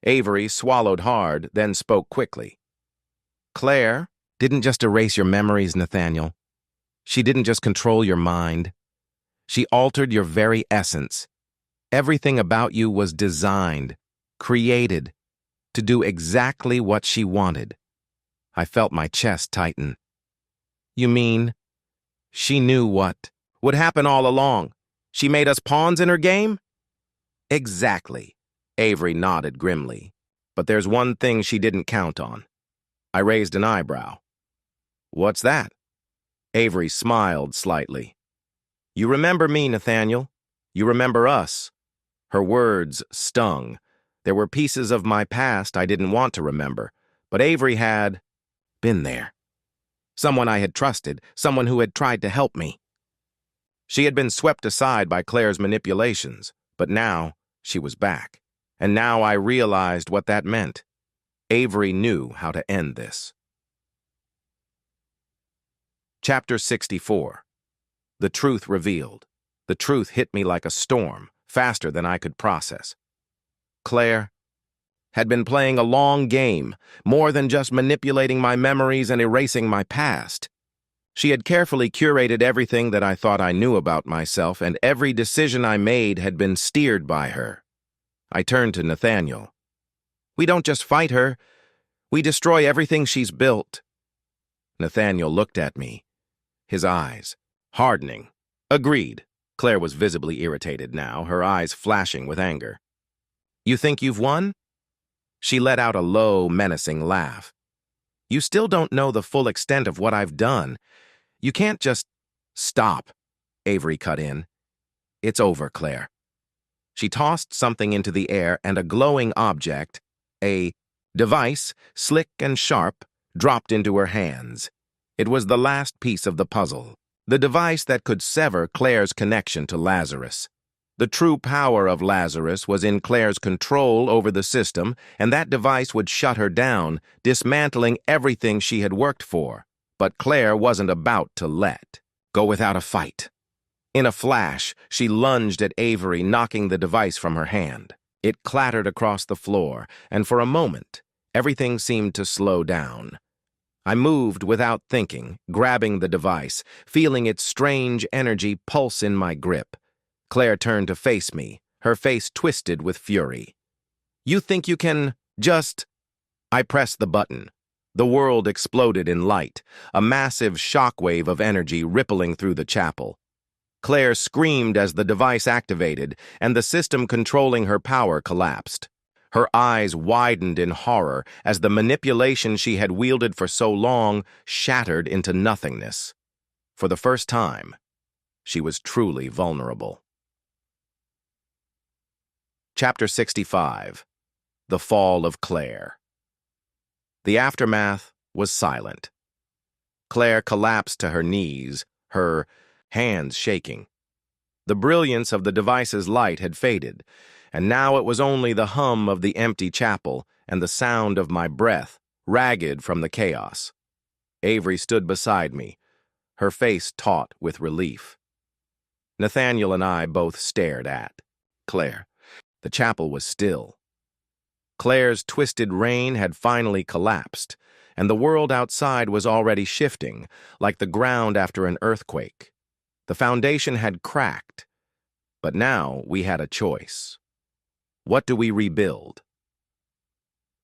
Avery swallowed hard, then spoke quickly. "Claire didn't just erase your memories, Nathaniel. She didn't just control your mind. She altered your very essence. Everything about you was designed, created, to do exactly what she wanted." I felt my chest tighten. "You mean she knew what would happen all along? She made us pawns in her game?" "Exactly," Avery nodded grimly. "But there's one thing she didn't count on." I raised an eyebrow. "What's that?" Avery smiled slightly. "You remember me, Nathaniel. You remember us." Her words stung. There were pieces of my past I didn't want to remember, but Avery had been there. Someone I had trusted, someone who had tried to help me. She had been swept aside by Claire's manipulations, but now she was back. And now I realized what that meant. Avery knew how to end this. Chapter 64. The Truth Revealed. The truth hit me like a storm, faster than I could process. Claire had been playing a long game, more than just manipulating my memories and erasing my past. She had carefully curated everything that I thought I knew about myself, and every decision I made had been steered by her. I turned to Nathaniel. "We don't just fight her, we destroy everything she's built." Nathaniel looked at me, his eyes hardening. "Agreed." Claire was visibly irritated now, her eyes flashing with anger. "You think you've won?" She let out a low, menacing laugh. "You still don't know the full extent of what I've done. You can't just—" "Stop," Avery cut in. "It's over, Claire." She tossed something into the air, and a glowing object, a device, slick and sharp, dropped into her hands. It was the last piece of the puzzle, the device that could sever Claire's connection to Lazarus. The true power of Lazarus was in Claire's control over the system, and that device would shut her down, dismantling everything she had worked for. But Claire wasn't about to let go without a fight. In a flash, she lunged at Avery, knocking the device from her hand. It clattered across the floor, and for a moment, everything seemed to slow down. I moved without thinking, grabbing the device, feeling its strange energy pulse in my grip. Claire turned to face me, her face twisted with fury. "You think you can just—" I pressed the button. The world exploded in light, a massive shockwave of energy rippling through the chapel. Claire screamed as the device activated, and the system controlling her power collapsed. Her eyes widened in horror as the manipulation she had wielded for so long shattered into nothingness. For the first time, she was truly vulnerable. Chapter 65. The Fall of Claire. The aftermath was silent. Claire collapsed to her knees, her hands shaking. The brilliance of the device's light had faded, and now it was only the hum of the empty chapel and the sound of my breath, ragged from the chaos. Avery stood beside me, her face taut with relief. Nathaniel and I both stared at Claire. The chapel was still. Claire's twisted reign had finally collapsed, and the world outside was already shifting, like the ground after an earthquake. The foundation had cracked, but now we had a choice. What do we rebuild?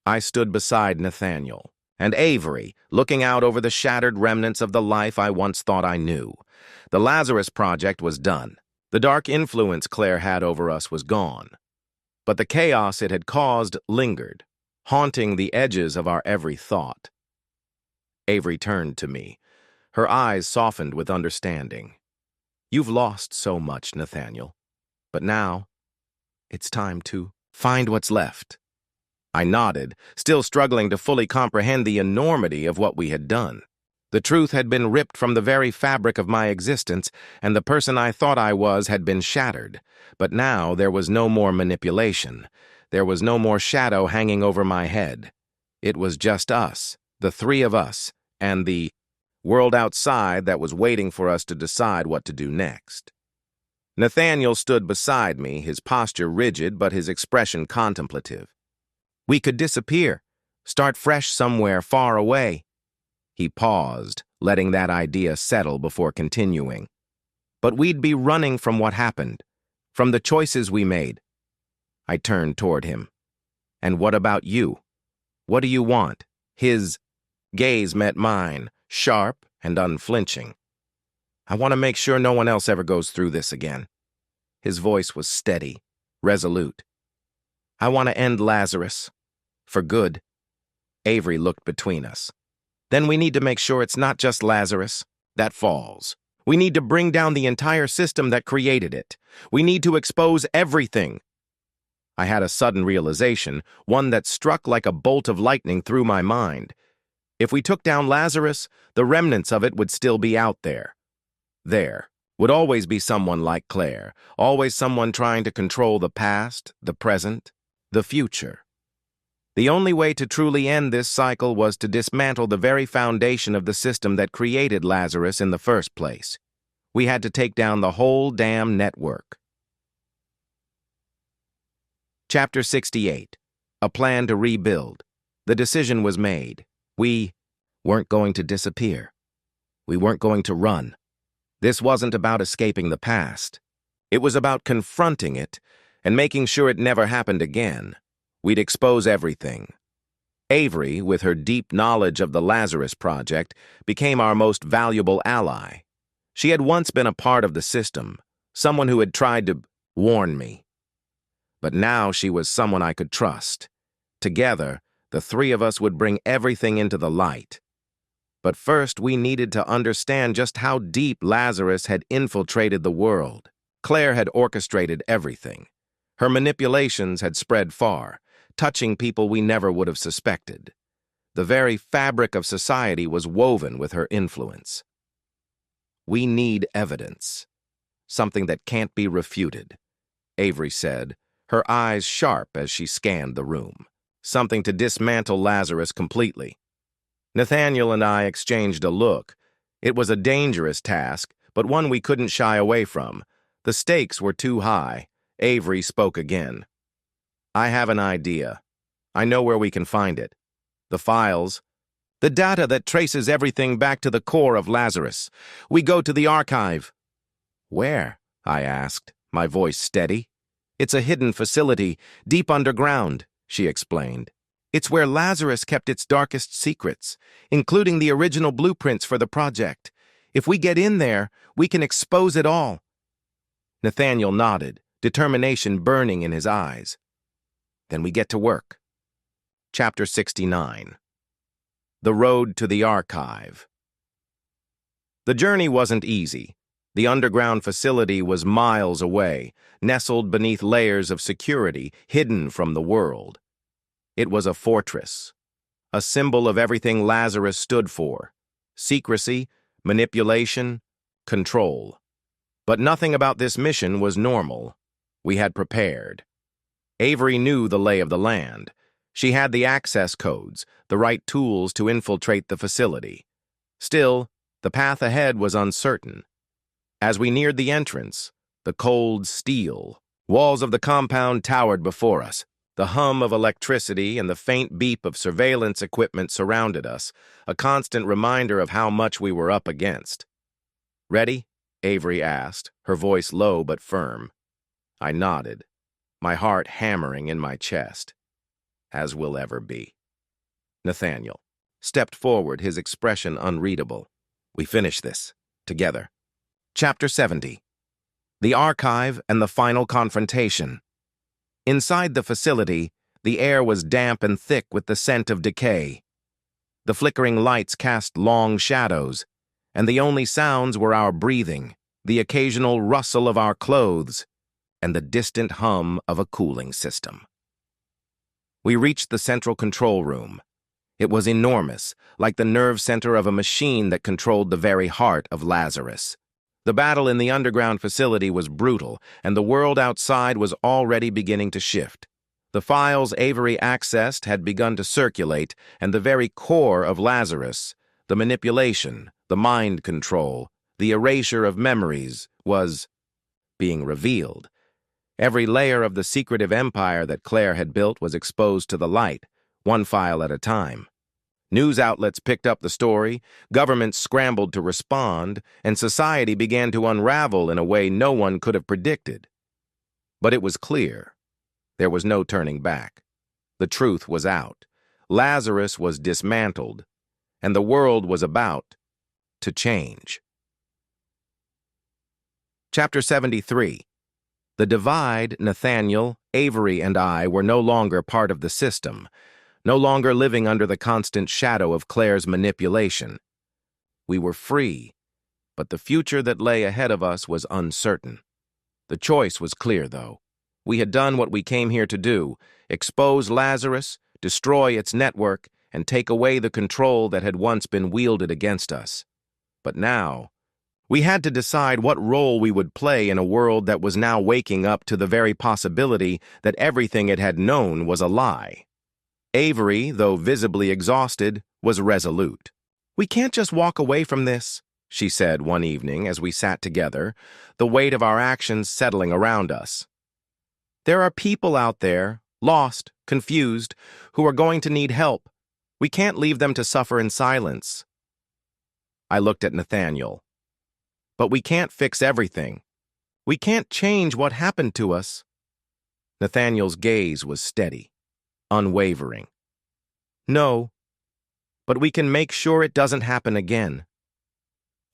I stood beside Nathaniel and Avery, looking out over the shattered remnants of the life I once thought I knew. The Lazarus Project was done. The dark influence Claire had over us was gone. But the chaos it had caused lingered, haunting the edges of our every thought. Avery turned to me, her eyes softened with understanding. You've lost so much, Nathaniel. But now, it's time to find what's left. I nodded, still struggling to fully comprehend the enormity of what we had done. The truth had been ripped from the very fabric of my existence, and the person I thought I was had been shattered. But now there was no more manipulation. There was no more shadow hanging over my head. It was just us, the three of us, and the world outside that was waiting for us to decide what to do next. Nathaniel stood beside me, his posture rigid but his expression contemplative. We could disappear, start fresh somewhere far away. He paused, letting that idea settle before continuing. But we'd be running from what happened, from the choices we made. I turned toward him. And what about you? What do you want? His gaze met mine, sharp and unflinching. I want to make sure no one else ever goes through this again. His voice was steady, resolute. I want to end Lazarus. For good. Avery looked between us. Then we need to make sure it's not just Lazarus that falls. We need to bring down the entire system that created it. We need to expose everything. I had a sudden realization, one that struck like a bolt of lightning through my mind. If we took down Lazarus, the remnants of it would still be out there. There would always be someone like Claire, always someone trying to control the past, the present, the future. The only way to truly end this cycle was to dismantle the very foundation of the system that created Lazarus in the first place. We had to take down the whole damn network. Chapter 68. A plan to rebuild. The decision was made. We weren't going to disappear. We weren't going to run. This wasn't about escaping the past. It was about confronting it and making sure it never happened again. We'd expose everything. Avery, with her deep knowledge of the Lazarus Project, became our most valuable ally. She had once been a part of the system, someone who had tried to warn me. But now she was someone I could trust. Together, the three of us would bring everything into the light. But first, we needed to understand just how deep Lazarus had infiltrated the world. Claire had orchestrated everything. Her manipulations had spread far, touching people we never would have suspected. The very fabric of society was woven with her influence. We need evidence, something that can't be refuted, Avery said, her eyes sharp as she scanned the room. Something to dismantle Lazarus completely. Nathaniel and I exchanged a look. It was a dangerous task, but one we couldn't shy away from. The stakes were too high. Avery spoke again. I have an idea. I know where we can find it. The files. The data that traces everything back to the core of Lazarus. We go to the archive. Where? I asked, my voice steady. It's a hidden facility, deep underground, she explained. It's where Lazarus kept its darkest secrets, including the original blueprints for the project. If we get in there, we can expose it all. Nathaniel nodded, determination burning in his eyes. Then we get to work. Chapter 69. The Road to the Archive. The journey wasn't easy. The underground facility was miles away, nestled beneath layers of security, hidden from the world. It was a fortress, a symbol of everything Lazarus stood for: secrecy, manipulation, control. But nothing about this mission was normal. We had prepared. Avery knew the lay of the land. She had the access codes, the right tools to infiltrate the facility. Still, the path ahead was uncertain. As we neared the entrance, the cold steel walls of the compound towered before us. The hum of electricity and the faint beep of surveillance equipment surrounded us, a constant reminder of how much we were up against. "Ready?" Avery asked, her voice low but firm. I nodded, my heart hammering in my chest. As will ever be. Nathaniel stepped forward, his expression unreadable. "We finish this, together." Chapter 70. The Archive and the Final Confrontation. Inside the facility, the air was damp and thick with the scent of decay. The flickering lights cast long shadows, and the only sounds were our breathing, the occasional rustle of our clothes, and the distant hum of a cooling system. We reached the central control room. It was enormous, like the nerve center of a machine that controlled the very heart of Lazarus. The battle in the underground facility was brutal, and the world outside was already beginning to shift. The files Avery accessed had begun to circulate, and the very core of Lazarus, the manipulation, the mind control, the erasure of memories, was being revealed. Every layer of the secretive empire that Claire had built was exposed to the light, one file at a time. News outlets picked up the story, governments scrambled to respond, and society began to unravel in a way no one could have predicted. But it was clear. There was no turning back. The truth was out. Lazarus was dismantled, and the world was about to change. Chapter 73. The divide, Nathaniel, Avery, and I were no longer part of the system, no longer living under the constant shadow of Claire's manipulation. We were free, but the future that lay ahead of us was uncertain. The choice was clear, though. We had done what we came here to do: expose Lazarus, destroy its network, and take away the control that had once been wielded against us. But now, we had to decide what role we would play in a world that was now waking up to the very possibility that everything it had known was a lie. Avery, though visibly exhausted, was resolute. "We can't just walk away from this," she said one evening as we sat together, the weight of our actions settling around us. "There are people out there, lost, confused, who are going to need help. We can't leave them to suffer in silence." I looked at Nathaniel. "But we can't fix everything. We can't change what happened to us." Nathaniel's gaze was steady, unwavering. "No, but we can make sure it doesn't happen again."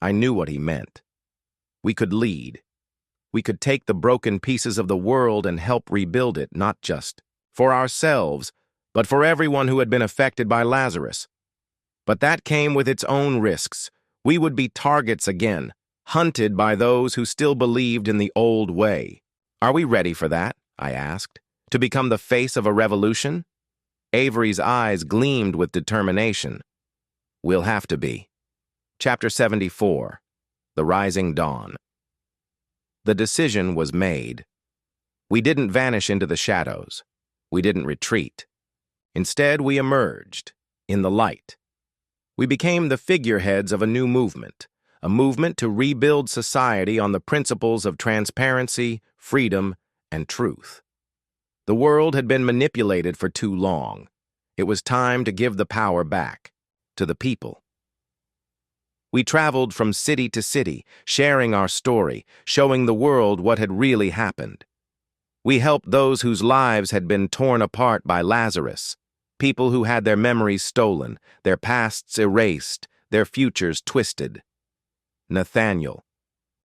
I knew what he meant. We could lead. We could take the broken pieces of the world and help rebuild it, not just for ourselves, but for everyone who had been affected by Lazarus. But that came with its own risks. We would be targets again, hunted by those who still believed in the old way. "Are we ready for that?" I asked. "To become the face of a revolution?" Avery's eyes gleamed with determination. "We'll have to be." Chapter 74. The Rising Dawn. The decision was made. We didn't vanish into the shadows. We didn't retreat. Instead, we emerged, in the light. We became the figureheads of a new movement, a movement to rebuild society on the principles of transparency, freedom, and truth. The world had been manipulated for too long. It was time to give the power back to the people. We traveled from city to city, sharing our story, showing the world what had really happened. We helped those whose lives had been torn apart by Lazarus, people who had their memories stolen, their pasts erased, their futures twisted. Nathaniel,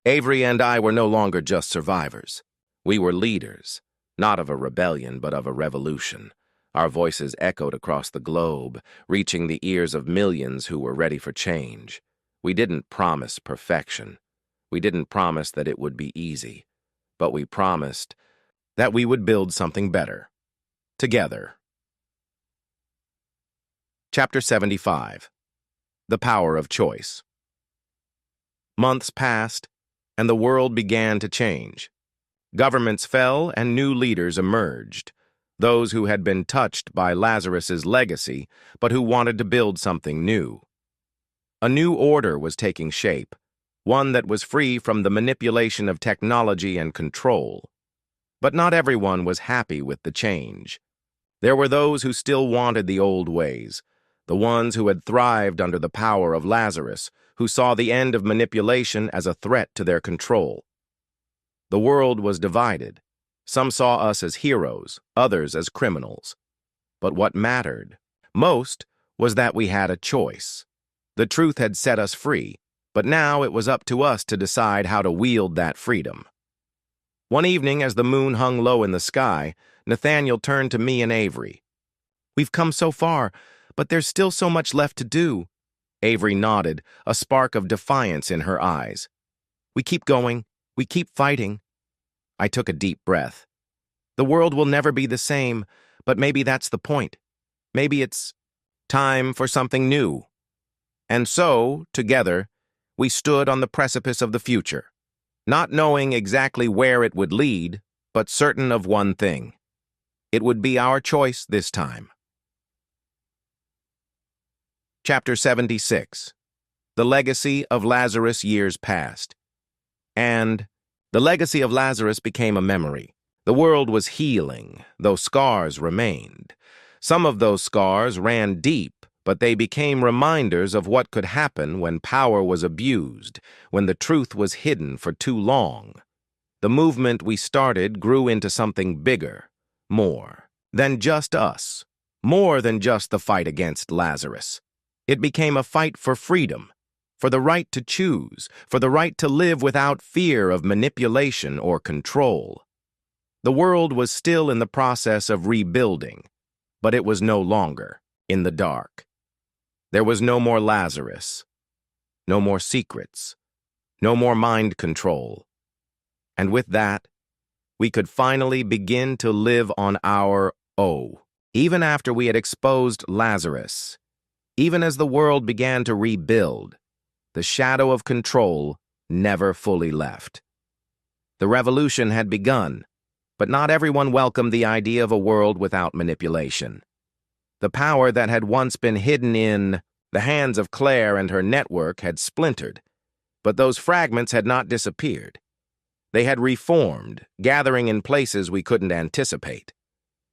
Avery, and I were no longer just survivors. We were leaders, not of a rebellion, but of a revolution. Our voices echoed across the globe, reaching the ears of millions who were ready for change. We didn't promise perfection. We didn't promise that it would be easy. But we promised that we would build something better. Together. Chapter 75. The Power of Choice. Months passed, and the world began to change. Governments fell and new leaders emerged, those who had been touched by Lazarus's legacy, but who wanted to build something new. A new order was taking shape, one that was free from the manipulation of technology and control. But not everyone was happy with the change. There were those who still wanted the old ways, the ones who had thrived under the power of Lazarus, who saw the end of manipulation as a threat to their control. The world was divided. Some saw us as heroes, others as criminals. But what mattered most was that we had a choice. The truth had set us free, but now it was up to us to decide how to wield that freedom. One evening, as the moon hung low in the sky, Nathaniel turned to me and Avery. "We've come so far, but there's still so much left to do." Avery nodded, a spark of defiance in her eyes. "We keep going. We keep fighting." I took a deep breath. The world will never be the same, but maybe that's the point. Maybe it's time for something new. And so, together, we stood on the precipice of the future, not knowing exactly where it would lead, but certain of one thing. It would be our choice this time. Chapter 76. The Legacy of Lazarus Years Past. And the legacy of Lazarus became a memory. The world was healing, though scars remained. Some of those scars ran deep, but they became reminders of what could happen when power was abused, when the truth was hidden for too long. The movement we started grew into something bigger, more than just us, more than just the fight against Lazarus. It became a fight for freedom, for the right to choose, for the right to live without fear of manipulation or control. The world was still in the process of rebuilding, but it was no longer in the dark. There was no more Lazarus, no more secrets, no more mind control. And with that, we could finally begin to live on our own. Even after we had exposed Lazarus, even as the world began to rebuild, the shadow of control never fully left. The revolution had begun, but not everyone welcomed the idea of a world without manipulation. The power that had once been hidden in the hands of Claire and her network had splintered, but those fragments had not disappeared. They had reformed, gathering in places we couldn't anticipate.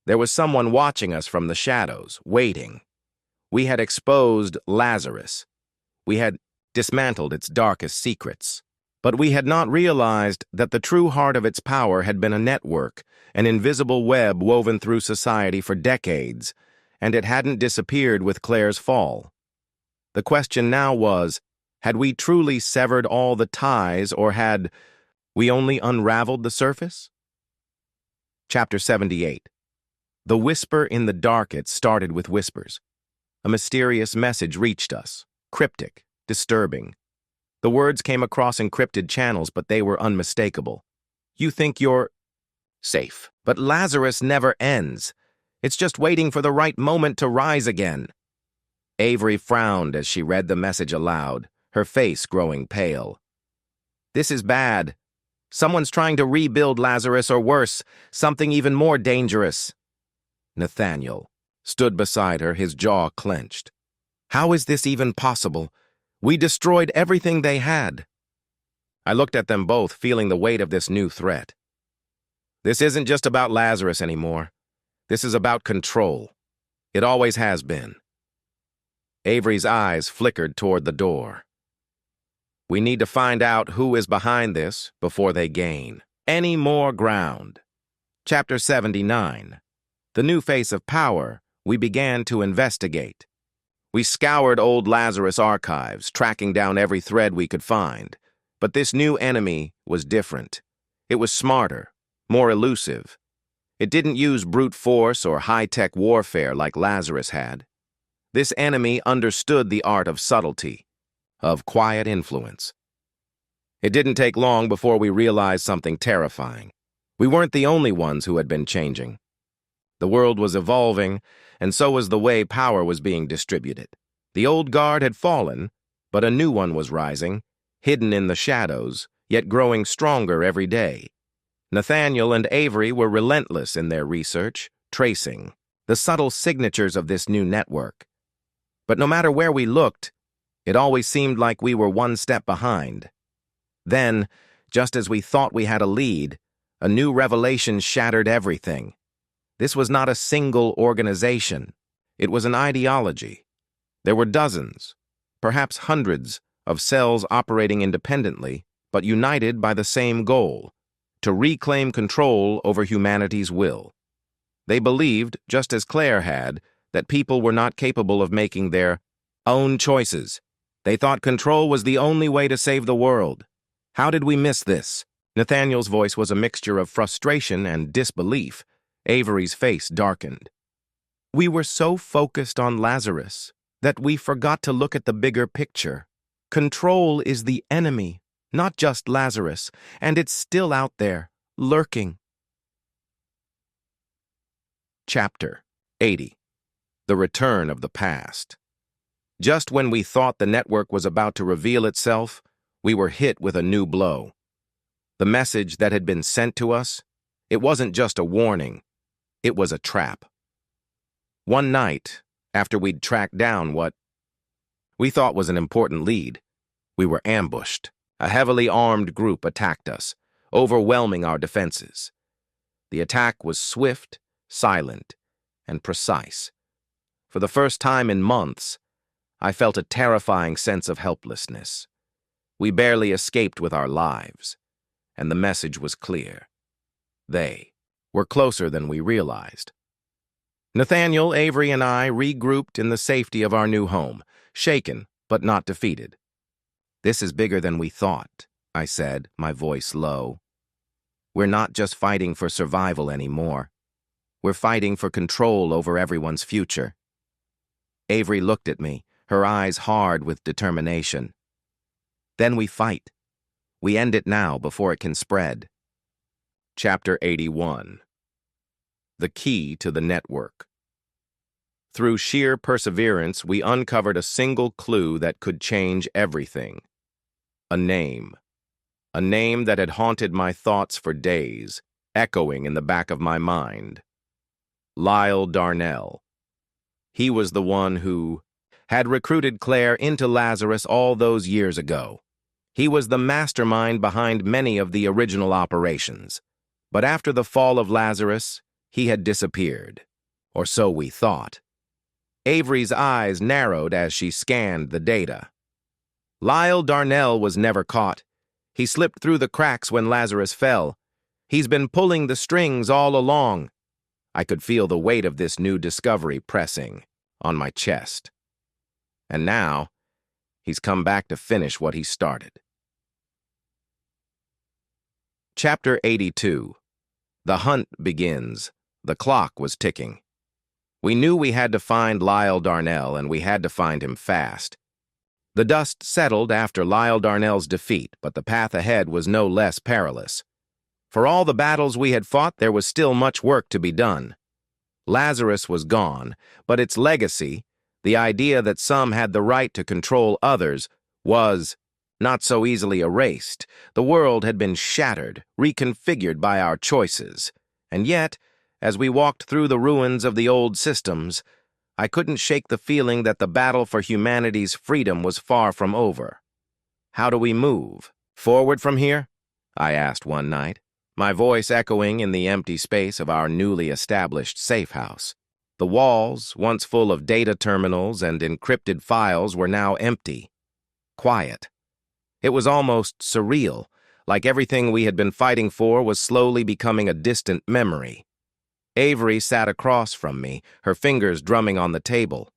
There was someone watching us from the shadows, waiting. We had exposed Lazarus. We had dismantled its darkest secrets. But we had not realized that the true heart of its power had been a network, an invisible web woven through society for decades, and it hadn't disappeared with Claire's fall. The question now was, had we truly severed all the ties, or had we only unraveled the surface? Chapter 78. The whisper in the dark. It started with whispers. A mysterious message reached us, cryptic, disturbing. The words came across encrypted channels, but they were unmistakable. "You think you're safe, but Lazarus never ends. It's just waiting for the right moment to rise again." Avery frowned as she read the message aloud, her face growing pale. "This is bad. Someone's trying to rebuild Lazarus, or worse, something even more dangerous." Nathaniel stood beside her, his jaw clenched. "How is this even possible? We destroyed everything they had." I looked at them both, feeling the weight of this new threat. "This isn't just about Lazarus anymore. This is about control. It always has been." Avery's eyes flickered toward the door. "We need to find out who is behind this before they gain any more ground." Chapter 79. The new face of power. We began to investigate. We scoured old Lazarus archives, tracking down every thread we could find. But this new enemy was different. It was smarter, more elusive. It didn't use brute force or high-tech warfare like Lazarus had. This enemy understood the art of subtlety, of quiet influence. It didn't take long before we realized something terrifying. We weren't the only ones who had been changing. The world was evolving, and so was the way power was being distributed. The old guard had fallen, but a new one was rising, hidden in the shadows, yet growing stronger every day. Nathaniel and Avery were relentless in their research, tracing the subtle signatures of this new network. But no matter where we looked, It always seemed like we were one step behind. Then, just as we thought we had a lead, a new revelation shattered everything. This was not a single organization. It was an ideology. There were dozens, perhaps hundreds, of cells operating independently, but united by the same goal: to reclaim control over humanity's will. They believed, just as Claire had, that people were not capable of making their own choices. They thought control was the only way to save the world. How did we miss this? Nathaniel's voice was a mixture of frustration and disbelief. Avery's face darkened. We were so focused on Lazarus that we forgot to look at the bigger picture. Control is the enemy, not just Lazarus, and it's still out there, lurking. Chapter 80. The Return of the Past. Just when we thought the network was about to reveal itself, we were hit with a new blow. The message that had been sent to us, it wasn't just a warning, it was a trap. One night, after we'd tracked down what we thought was an important lead, we were ambushed. A heavily armed group attacked us, overwhelming our defenses. The attack was swift, silent, and precise. For the first time in months, I felt a terrifying sense of helplessness. We barely escaped with our lives, and the message was clear. They were closer than we realized. Nathaniel, Avery, and I regrouped in the safety of our new home, shaken but not defeated. This is bigger than we thought, I said, my voice low. We're not just fighting for survival anymore. We're fighting for control over everyone's future. Avery looked at me, her eyes hard with determination. Then we fight. We end it now before it can spread. Chapter 81. The Key to the Network. Through sheer perseverance, we uncovered a single clue that could change everything. A name. A name that had haunted my thoughts for days, echoing in the back of my mind. Lyle Darnell. He was the one who had recruited Claire into Lazarus all those years ago. He was the mastermind behind many of the original operations. But after the fall of Lazarus, he had disappeared. Or so we thought. Avery's eyes narrowed as she scanned the data. Lyle Darnell was never caught. He slipped through the cracks when Lazarus fell. He's been pulling the strings all along. I could feel the weight of this new discovery pressing on my chest. And now, he's come back to finish what he started. Chapter 82. The hunt begins. The clock was ticking. We knew we had to find Lyle Darnell, and we had to find him fast. The dust settled after Lyle Darnell's defeat, but the path ahead was no less perilous. For all the battles we had fought, there was still much work to be done. Lazarus was gone, but its legacy, the idea that some had the right to control others, was not so easily erased. The world had been shattered, reconfigured by our choices. And yet, as we walked through the ruins of the old systems, I couldn't shake the feeling that the battle for humanity's freedom was far from over. How do we move? Forward from here? I asked one night, my voice echoing in the empty space of our newly established safe house. The walls, once full of data terminals and encrypted files, were now empty. Quiet. It was almost surreal, like everything we had been fighting for was slowly becoming a distant memory. Avery sat across from me, her fingers drumming on the table.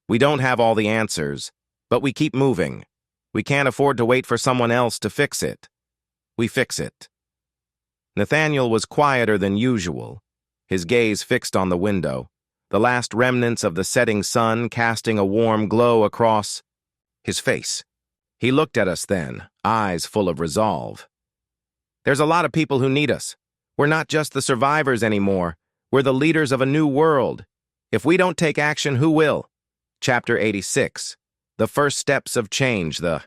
We don't have all the answers, but we keep moving. We can't afford to wait for someone else to fix it. We fix it. Nathaniel was quieter than usual, his gaze fixed on the window, the last remnants of the setting sun casting a warm glow across his face. He looked at us then, eyes full of resolve. There's a lot of people who need us. We're not just the survivors anymore. We're the leaders of a new world. If we don't take action, who will? Chapter 86. The First Steps of Change. The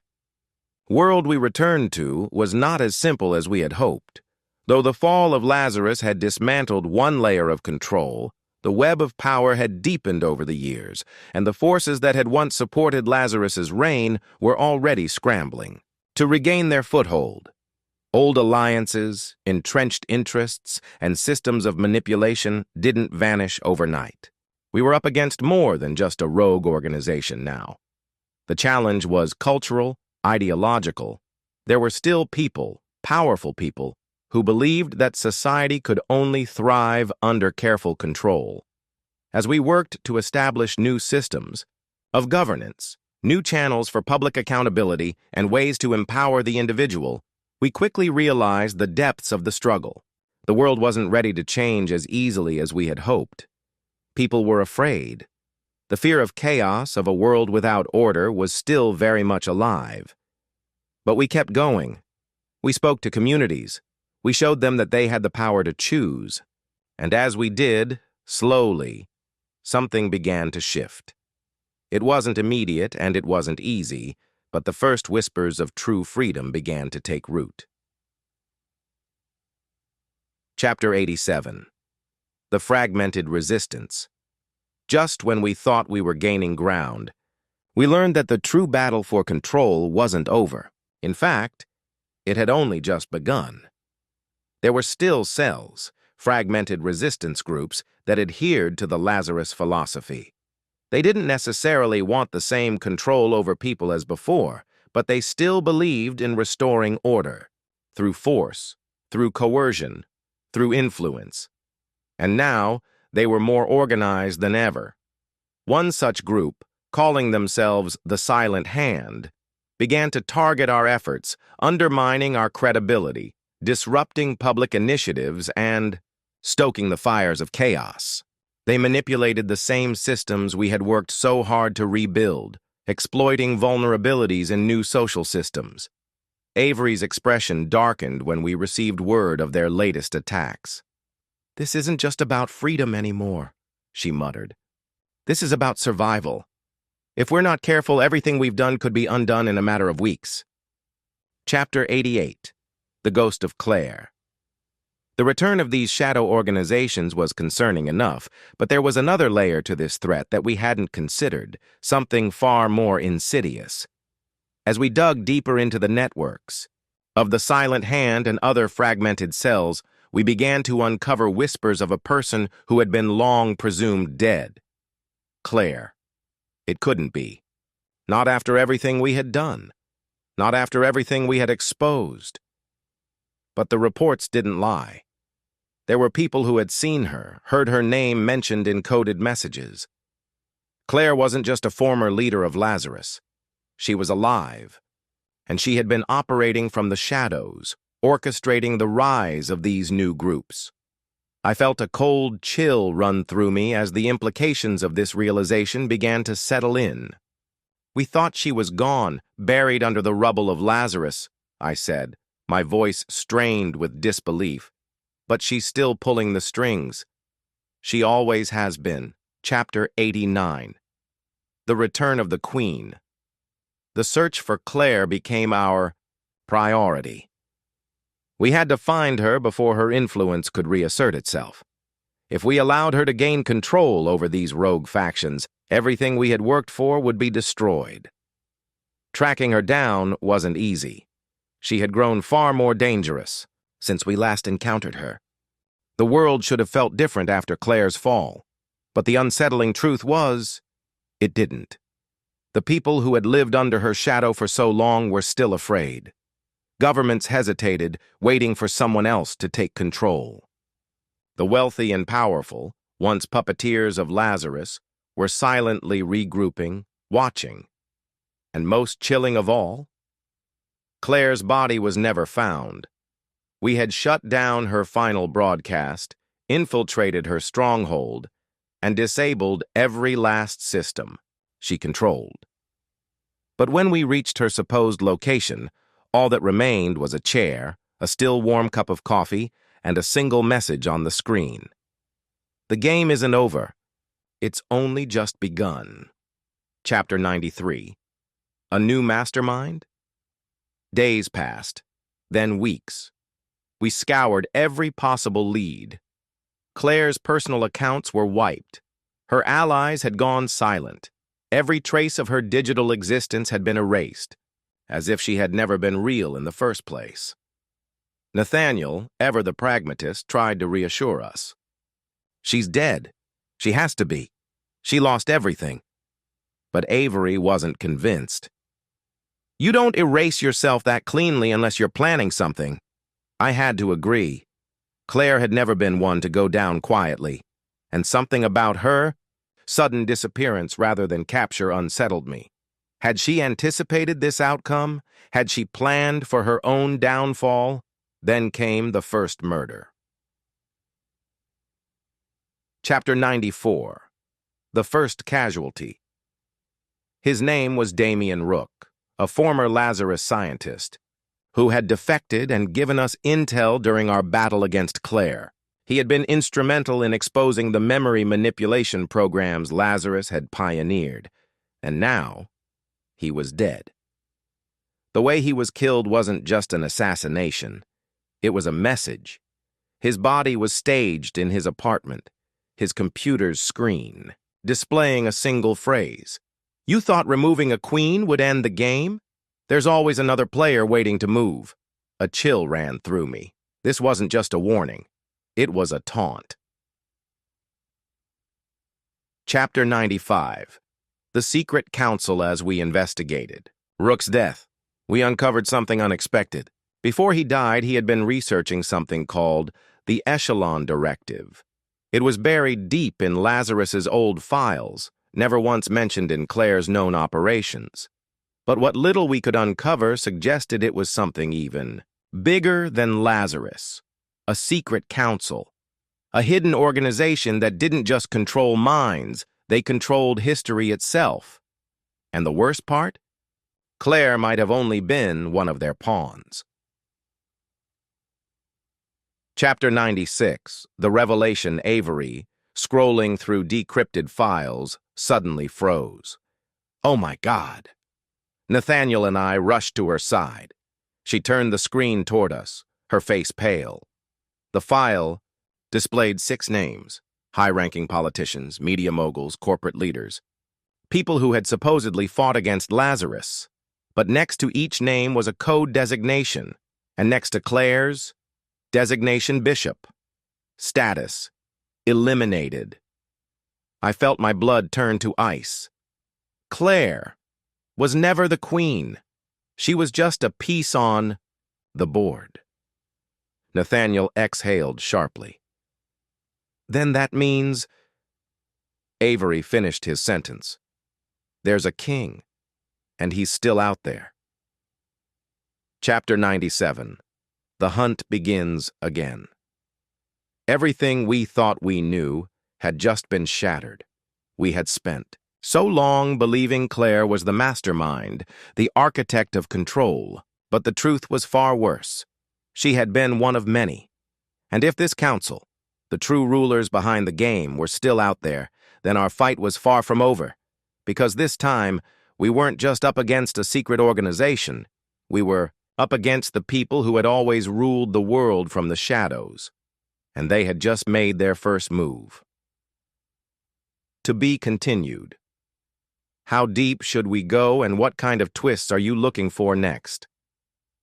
world we returned to was not as simple as we had hoped. Though the fall of Lazarus had dismantled one layer of control, The web of power had deepened over the years, and the forces that had once supported Lazarus's reign were already scrambling to regain their foothold. Old alliances, entrenched interests, and systems of manipulation didn't vanish overnight. We were up against more than just a rogue organization now. The challenge was cultural, ideological. There were still people, powerful people, who believed that society could only thrive under careful control. As we worked to establish new systems of governance, new channels for public accountability, and ways to empower the individual, we quickly realized the depths of the struggle. The world wasn't ready to change as easily as we had hoped. People were afraid. The fear of chaos, of a world without order, was still very much alive. But we kept going. We spoke to communities. We showed them that they had the power to choose. And as we did, slowly, something began to shift. It wasn't immediate and it wasn't easy, but the first whispers of true freedom began to take root. Chapter 87. The Fragmented Resistance. Just when we thought we were gaining ground, we learned that the true battle for control wasn't over. In fact, it had only just begun. There were still cells, fragmented resistance groups that adhered to the Lazarus philosophy. They didn't necessarily want the same control over people as before, but they still believed in restoring order, through force, through coercion, through influence. And now, they were more organized than ever. One such group, calling themselves the Silent Hand, began to target our efforts, undermining our credibility, disrupting public initiatives, and stoking the fires of chaos. They manipulated the same systems we had worked so hard to rebuild, exploiting vulnerabilities in new social systems. Avery's expression darkened when we received word of their latest attacks. "This isn't just about freedom anymore," she muttered. "This is about survival. If we're not careful, everything we've done could be undone in a matter of weeks." Chapter 88. The Ghost of Claire. The return of these shadow organizations was concerning enough, but there was another layer to this threat that we hadn't considered, something far more insidious. As we dug deeper into the networks of the Silent Hand and other fragmented cells, we began to uncover whispers of a person who had been long presumed dead. Claire. It couldn't be. Not after everything we had done. Not after everything we had exposed. But the reports didn't lie. There were people who had seen her, heard her name mentioned in coded messages. Claire wasn't just a former leader of Lazarus. She was alive, and she had been operating from the shadows, orchestrating the rise of these new groups. I felt a cold chill run through me as the implications of this realization began to settle in. "We thought she was gone, buried under the rubble of Lazarus," I said, my voice strained with disbelief. "But she's still pulling the strings. She always has been." Chapter 89. The Return of the Queen. The search for Claire became our priority. We had to find her before her influence could reassert itself. If we allowed her to gain control over these rogue factions, everything we had worked for would be destroyed. Tracking her down wasn't easy. She had grown far more dangerous since we last encountered her. The world should have felt different after Claire's fall, but the unsettling truth was, it didn't. The people who had lived under her shadow for so long were still afraid. Governments hesitated, waiting for someone else to take control. The wealthy and powerful, once puppeteers of Lazarus, were silently regrouping, watching. And most chilling of all, Claire's body was never found. We had shut down her final broadcast, infiltrated her stronghold, and disabled every last system she controlled. But when we reached her supposed location, all that remained was a chair, a still warm cup of coffee, and a single message on the screen. "The game isn't over. It's only just begun." Chapter 93. A New Mastermind? Days passed, then weeks. We scoured every possible lead. Claire's personal accounts were wiped. Her allies had gone silent. Every trace of her digital existence had been erased, as if she had never been real in the first place. Nathaniel, ever the pragmatist, tried to reassure us. She's dead. She has to be. She lost everything. But Avery wasn't convinced. You don't erase yourself that cleanly unless you're planning something. I had to agree. Claire had never been one to go down quietly, and something about her, sudden disappearance rather than capture, unsettled me. Had she anticipated this outcome? Had she planned for her own downfall? Then came the first murder. Chapter 94. The First Casualty. His name was Damien Rook, a former Lazarus scientist, who had defected and given us intel during our battle against Claire. He had been instrumental in exposing the memory manipulation programs Lazarus had pioneered, and now he was dead. The way he was killed wasn't just an assassination. It was a message. His body was staged in his apartment, his computer's screen, displaying a single phrase. You thought removing a queen would end the game? There's always another player waiting to move. A chill ran through me. This wasn't just a warning. It was a taunt. Chapter 95. The Secret Council as we investigated. Rook's death. We uncovered something unexpected. Before he died, he had been researching something called the Echelon Directive. It was buried deep in Lazarus's old files, never once mentioned in Claire's known operations. But what little we could uncover suggested it was something even bigger than Lazarus. A secret council. A hidden organization that didn't just control minds, they controlled history itself. And the worst part? Claire might have only been one of their pawns. Chapter 96. The revelation. Avery, scrolling through decrypted files, suddenly froze. Oh my God. Nathaniel and I rushed to her side. She turned the screen toward us, her face pale. The file displayed 6 names: high-ranking politicians, media moguls, corporate leaders, people who had supposedly fought against Lazarus. But next to each name was a code designation, and next to Claire's, designation Bishop. Status: eliminated. I felt my blood turn to ice. Claire was never the queen. She was just a piece on the board. Nathaniel exhaled sharply. Then that means... Avery finished his sentence. There's a king, and he's still out there. Chapter 97. The hunt begins again. Everything we thought we knew had just been shattered. We had spent so long believing Claire was the mastermind, the architect of control, but the truth was far worse. She had been one of many. And if this council, the true rulers behind the game, were still out there, then our fight was far from over. Because this time, we weren't just up against a secret organization. We were up against the people who had always ruled the world from the shadows. And they had just made their first move. To be continued. How deep should we go, and what kind of twists are you looking for next?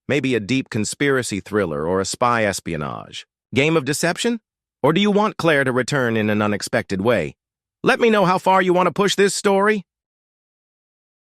Maybe a deep conspiracy thriller or a spy espionage. Game of deception? Or do you want Claire to return in an unexpected way? Let me know how far you want to push this story.